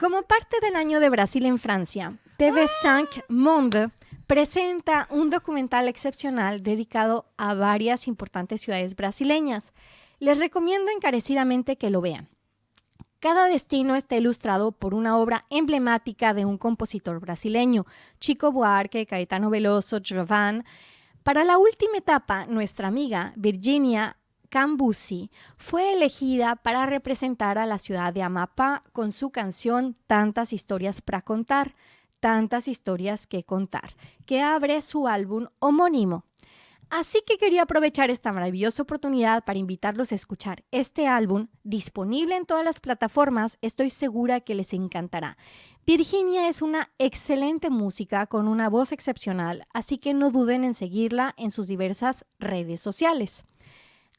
Speaker 7: Como parte del año de Brasil en Francia, TV5 Monde presenta un documental excepcional dedicado a varias importantes ciudades brasileñas. Les recomiendo encarecidamente que lo vean. Cada destino está ilustrado por una obra emblemática de un compositor brasileño, Chico Buarque, Caetano Veloso, Djavan. Para la última etapa, nuestra amiga Virginia Cambusi fue elegida para representar a la ciudad de Amapá con su canción Tantas historias para contar, tantas historias que contar, que abre su álbum homónimo. Así que quería aprovechar esta maravillosa oportunidad para invitarlos a escuchar este álbum, disponible en todas las plataformas. Estoy segura que les encantará. Virginia es una excelente música con una voz excepcional, así que no duden en seguirla en sus diversas redes sociales.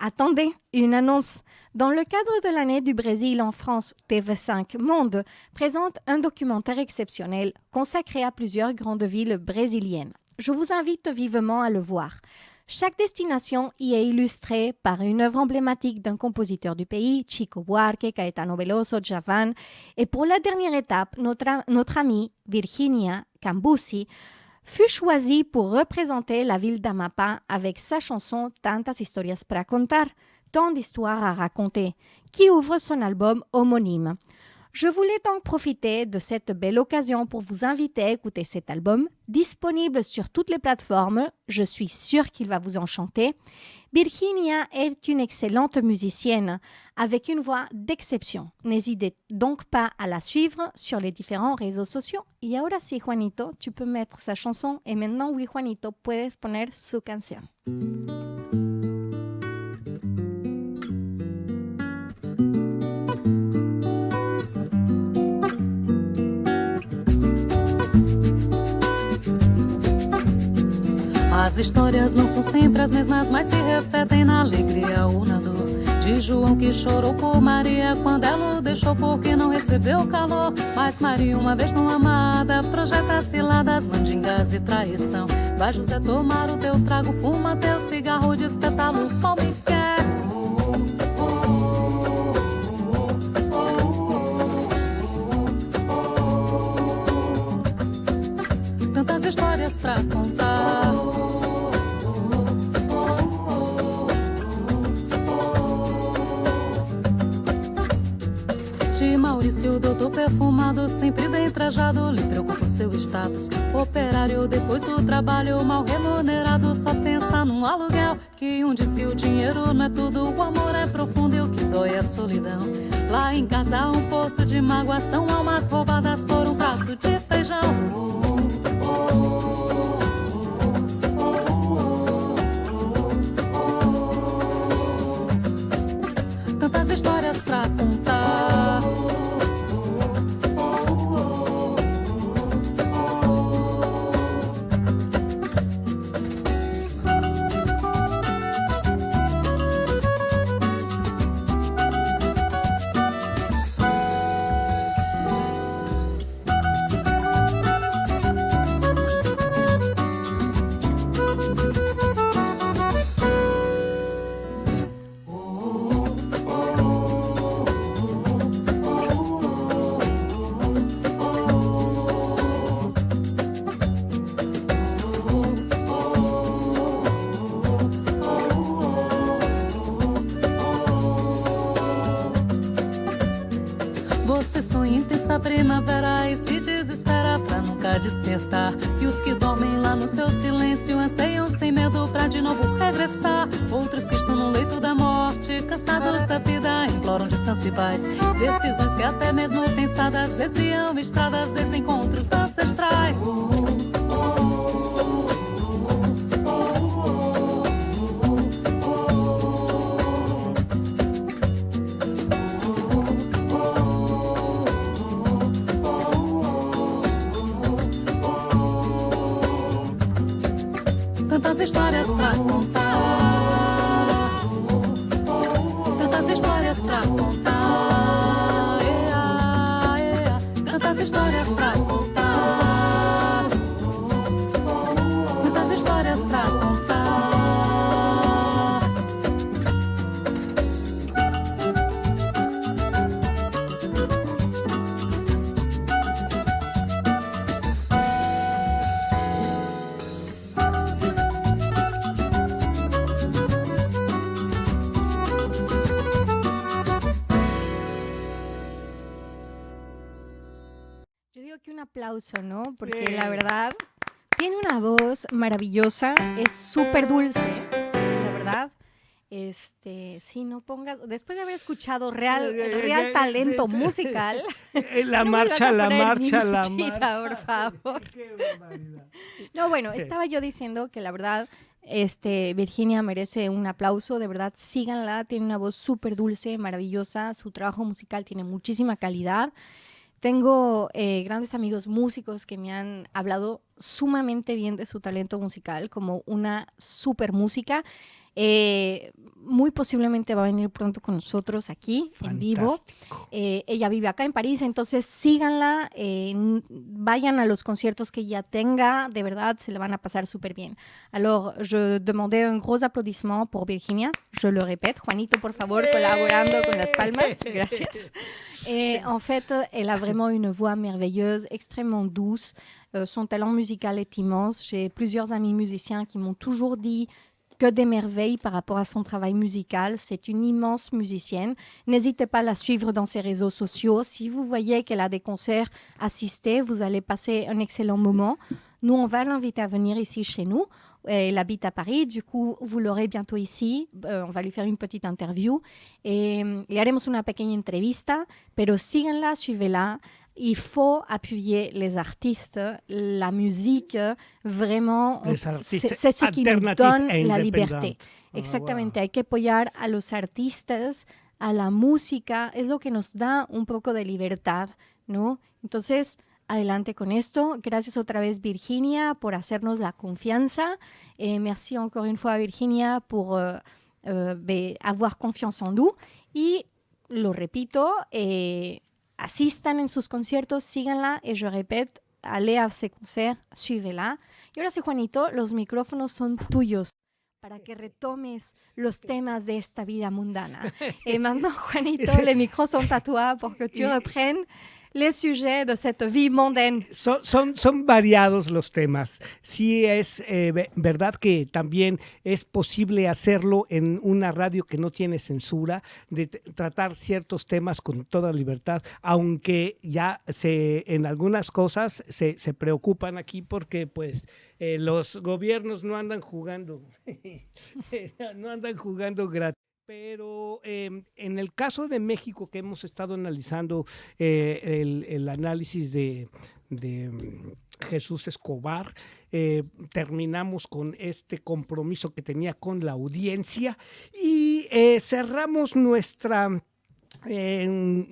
Speaker 7: Attendez, une annonce. Dans le cadre de l'année du Brésil en France, TV5 Monde présente un documentaire exceptionnel consacré à plusieurs grandes villes brésiliennes. Je vous invite vivement à le voir. Chaque destination y est illustrée par une œuvre emblématique d'un compositeur du pays, Chico Buarque, Caetano Veloso, Djavan. Et pour la dernière étape, notre amie Virginia Cambusi fut choisie pour représenter la ville d'Amapá avec sa chanson Tantas historias para contar, tant d'histoires à raconter, qui ouvre son album homonyme. Je voulais donc profiter de cette belle occasion pour vous inviter à écouter cet album, disponible sur toutes les plateformes. Je suis sûre qu'il va vous enchanter. Virginia est une excellente musicienne avec une voix d'exception. N'hésitez donc pas à la suivre sur les différents réseaux sociaux. Y ahora sí, Juanito, tu peux mettre sa chanson. Et maintenant, oui, Juanito, puedes poner su canción.
Speaker 8: As histórias não são sempre as mesmas, mas se repetem na alegria ou na dor. De João que chorou por Maria quando ela o deixou porque não recebeu calor. Mas Maria, uma vez tão amada, projeta ciladas, mandingas e traição. Vai José tomar o teu trago, fuma teu cigarro, despetá-lo, pau me quer. Tantas histórias pra contar. De Maurício, doutor perfumado, sempre bem trajado, lhe preocupa o seu status. Operário depois do trabalho, mal remunerado, só pensa num aluguel. Que um diz que o dinheiro não é tudo, o amor é profundo e o que dói é a solidão. Lá em casa um poço de mágoa, são almas roubadas por um prato de feijão. Tantas histórias pra contar. Você sonha intensa primavera e se desespera pra nunca despertar. E os que dormem lá no seu silêncio anseiam sem medo pra de novo regressar. Outros que estão no leito da morte, cansados da vida, imploram descanso e paz. Decisões que até mesmo pensadas desviam estradas, desencontros ancestrais. histórias pra contar. Tantas histórias pra contar. Tantas histórias pra contar. Tantas histórias pra contar.
Speaker 7: Aplauso, ¿no? Porque la verdad tiene una voz maravillosa, es súper dulce, la verdad. Si no pongas, después de haber escuchado real talento musical,
Speaker 2: la marcha,
Speaker 7: por favor.
Speaker 2: Qué barbaridad.
Speaker 7: No, bueno, estaba yo diciendo que la verdad, Virginia merece un aplauso, de verdad, síganla, tiene una voz súper dulce, maravillosa, su trabajo musical tiene muchísima calidad. Tengo grandes amigos músicos que me han hablado sumamente bien de su talento musical, como una súper música. Muy posiblemente va a venir pronto con nosotros aquí, en vivo. Ella vive acá en París, entonces síganla, vayan a los conciertos que ella tenga, de verdad se le van a pasar súper bien. Alors, je demandais un gros applaudissement pour Virginia, je le répète. Juanito, por favor, colaborando con las palmas, gracias. En fait, elle a vraiment une voix merveilleuse, extrêmement douce. Son talent musical est immense. J'ai plusieurs amis musiciens qui m'ont toujours dit que des merveilles par rapport à son travail musical. C'est une immense musicienne. N'hésitez pas à la suivre dans ses réseaux sociaux. Si vous voyez qu'elle a des concerts, assistez. Vous allez passer un excellent moment. Nous, on va l'inviter à venir ici chez nous. Elle habite à Paris, du coup, vous l'aurez bientôt ici. On va lui faire une petite interview. Le haremos una pequeña entrevista, pero síganla, suivez-la. Il faut appuyer les artistes, la musique, vraiment, c'est ce qui nous donne la liberté. Exactamente, hay que apoyar a los artistas, a la música, es lo que nos da un poco de libertad, ¿no? Entonces, adelante con esto. Gracias otra vez, Virginia, por hacernos la confianza. Merci encore une fois, Virginia, pour avoir confiance en nous. Y lo repito, asistan en sus conciertos, síganla, y je répète, allez a ses concerts, suivez-la. Y ahora sí, Juanito, los micrófonos son tuyos para que retomes los temas de esta vida mundana. Et maintenant, Juanito, les micros sont à toi pour que tu reprennes les sujets de cette vie mondaine.
Speaker 2: Son variados los temas. Sí es verdad que también es posible hacerlo en una radio que no tiene censura, de tratar ciertos temas con toda libertad, aunque ya en algunas cosas se preocupan aquí porque pues los gobiernos no andan jugando, gratis. Pero en el caso de México, que hemos estado analizando el análisis de Jesús Escobar, terminamos con este compromiso que tenía con la audiencia y cerramos nuestra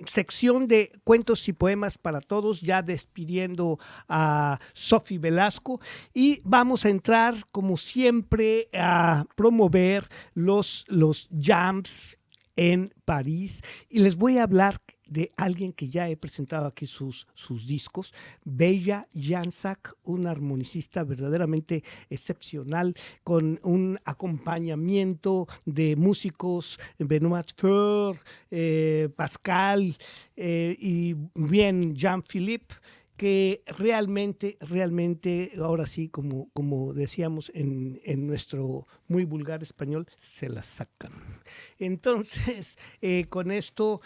Speaker 2: sección de cuentos y poemas para todos, ya despidiendo a Sofi Velasco, y vamos a entrar como siempre a promover los jams en París, y les voy a hablar de alguien que ya he presentado aquí sus discos, Bella Jansak, una armonicista verdaderamente excepcional, con un acompañamiento de músicos, Benoît Feur, Pascal y bien Jean-Philippe, que realmente, ahora sí, como decíamos en nuestro muy vulgar español, se la sacan. Entonces, con esto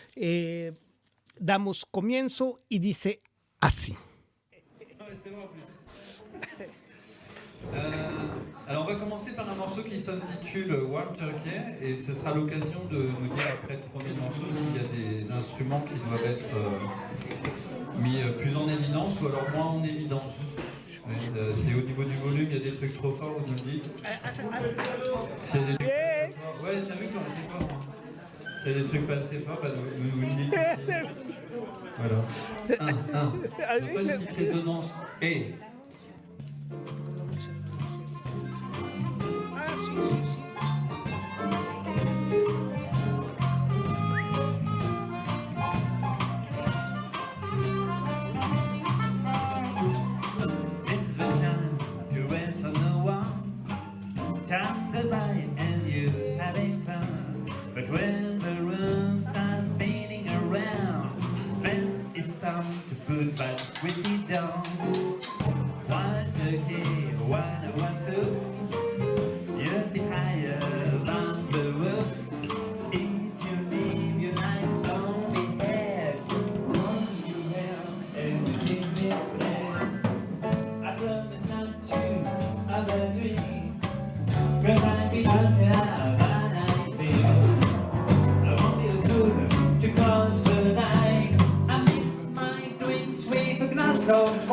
Speaker 2: damos comienzo y dice así.
Speaker 9: Alors on va commencer par un morceau qui s'intitule Warm Turkey et ce sera l'occasion de nous dire après le premier morceau s'il y a des instruments qui doivent être mis plus en évidence ou alors moins en évidence. C'est au niveau du volume, il y a des trucs trop forts, vous nous le dites. C'est des trucs ouais, t'as vu quand c'est fort. Hein. C'est des trucs pas assez forts, bah, vous le dites aussi. Voilà. Un. C'est pas une petite résonance. Et...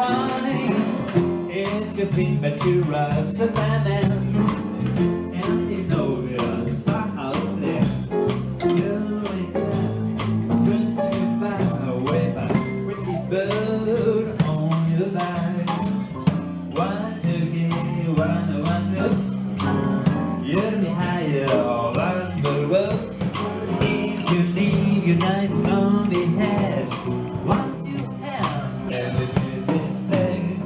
Speaker 10: warning. If you think that you're a Superman, and you know you're far out there, you ain't that, drinking by away by whiskey bird on your back. One to get one up, you'll be higher on the roof. If you leave your knife on the hedge, once you have everything is played.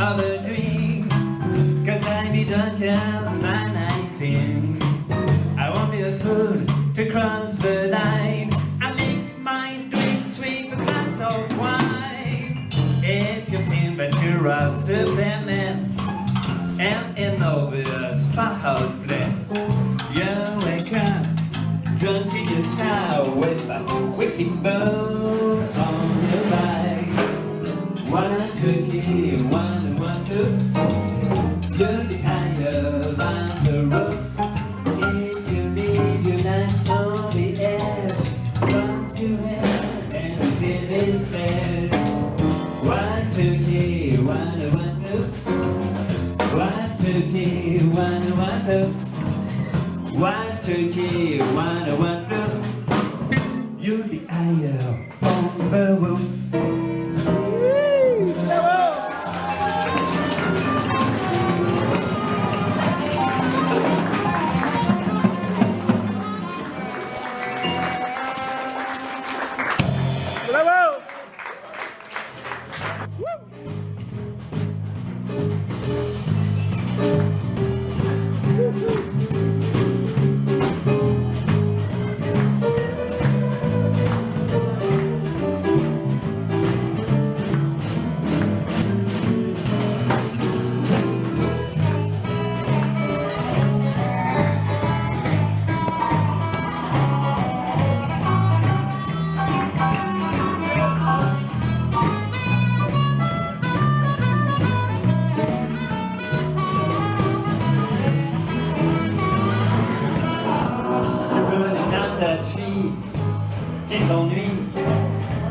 Speaker 10: Other dream, 'cause I be done cast my knife in. I won't be a fool to cross the line. I mix my drink sweet with a glass of wine. If you think that you're a Superman, and in over a spot blend, you wake up drunk in your sour with a whiskey boat on your back. One turkey, one two. You'll be higher than the roof. If you leave your knife on the edge, once you have everything is dead. One turkey, one two. One turkey, one two. One turkey, one two. You'll be higher on the roof.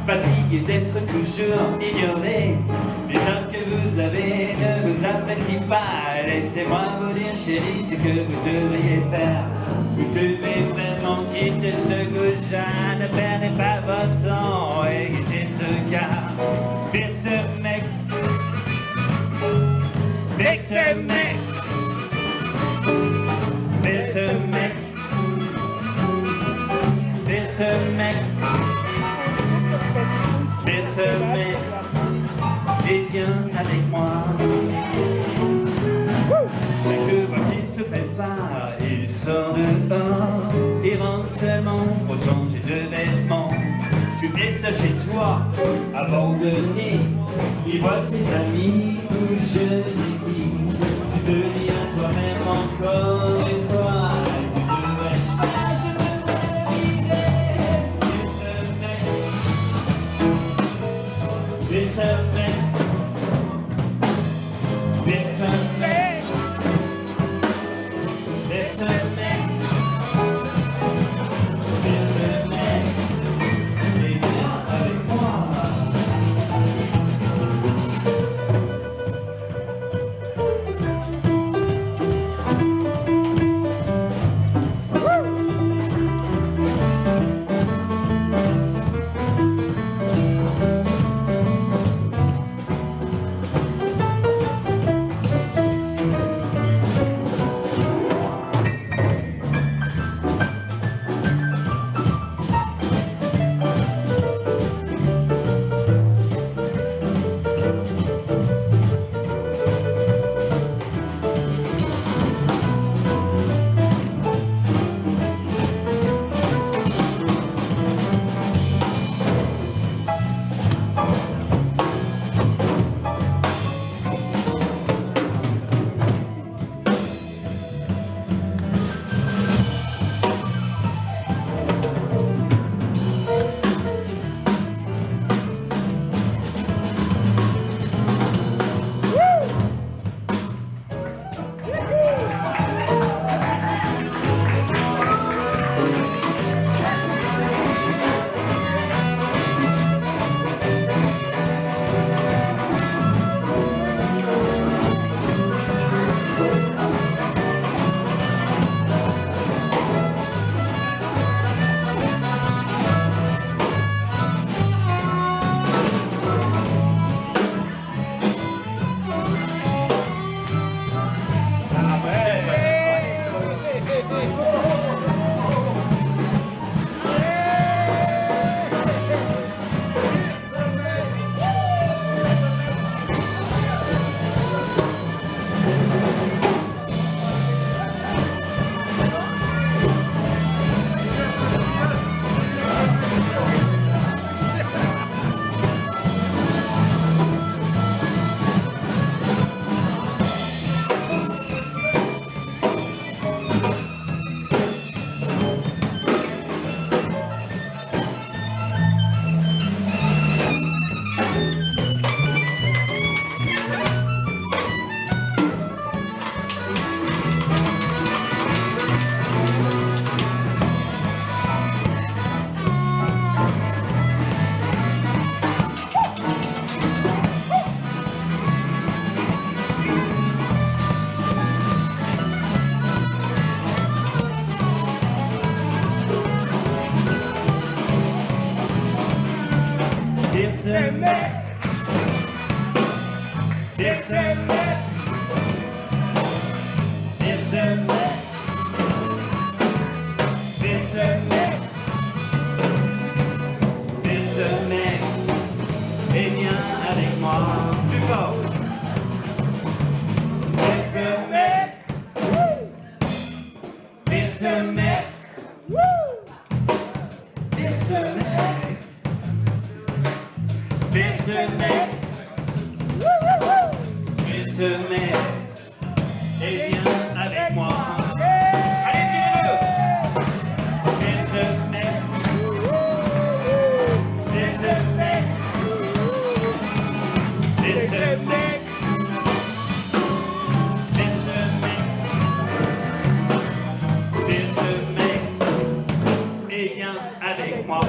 Speaker 10: Fatigué d'être toujours ignoré, les gens que vous avez ne vous apprécient pas. Laissez-moi vous dire, chérie, ce que vous devriez faire. Vous devez vraiment quitter ce goujat. Ne perdez pas votre temps et quittez ce gars. Pire ce mec semaines, et viens avec moi. Chaque fois qu'il se prépare, il sort dehors, il rentre seulement pour changer de vêtements. Tu mets ça chez toi, abandonné, il voit ses amis, ou je ne sais qui. Tu te dis à toi-même encore une fois, tu devrais pas, je devrais vider des semaines, des semaines, des semaines, des semaines, et viens avec moi. Et viens avec moi, plus fort. Et viens avec moi. Allez, dis-le. Et viens avec moi.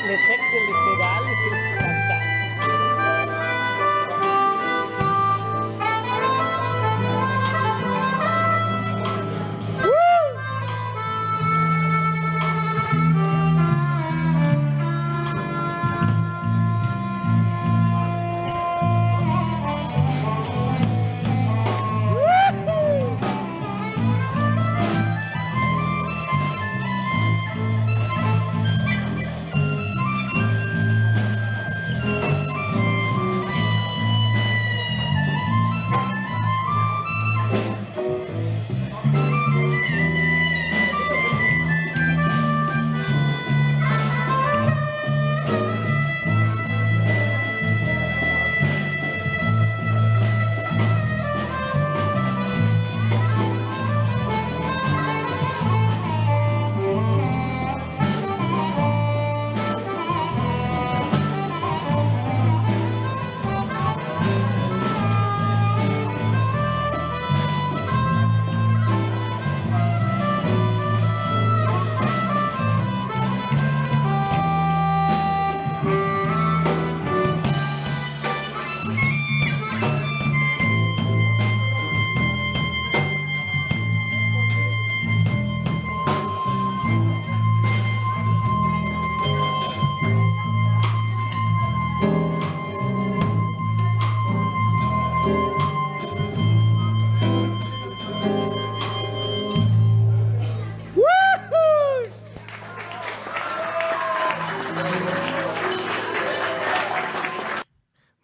Speaker 2: L'effetto letterale è fantastico.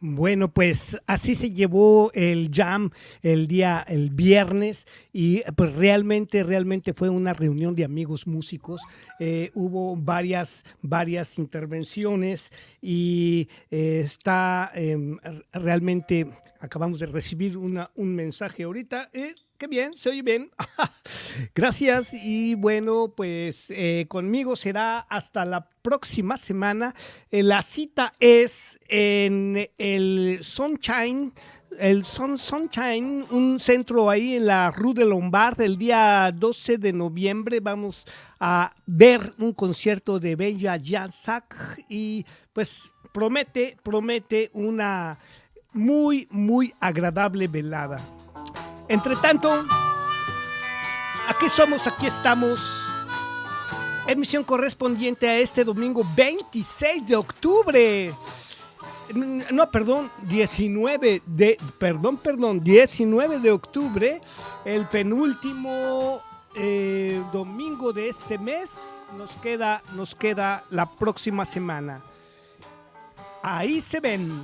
Speaker 2: Bueno, pues así se llevó el jam el viernes y pues realmente fue una reunión de amigos músicos. Hubo varias intervenciones y realmente acabamos de recibir un mensaje ahorita. Qué bien, se oye bien. Gracias y bueno, pues conmigo será hasta la próxima semana. La cita es en el Sunshine, un centro ahí en la Rue de Lombard, el día 12 de noviembre. Vamos a ver un concierto de Bella Jazak y pues promete una muy agradable velada. Entre tanto, aquí estamos, emisión correspondiente a este domingo 26 de octubre. No, perdón, 19 de octubre, el penúltimo domingo de este mes. Nos queda la próxima semana. Ahí se ven.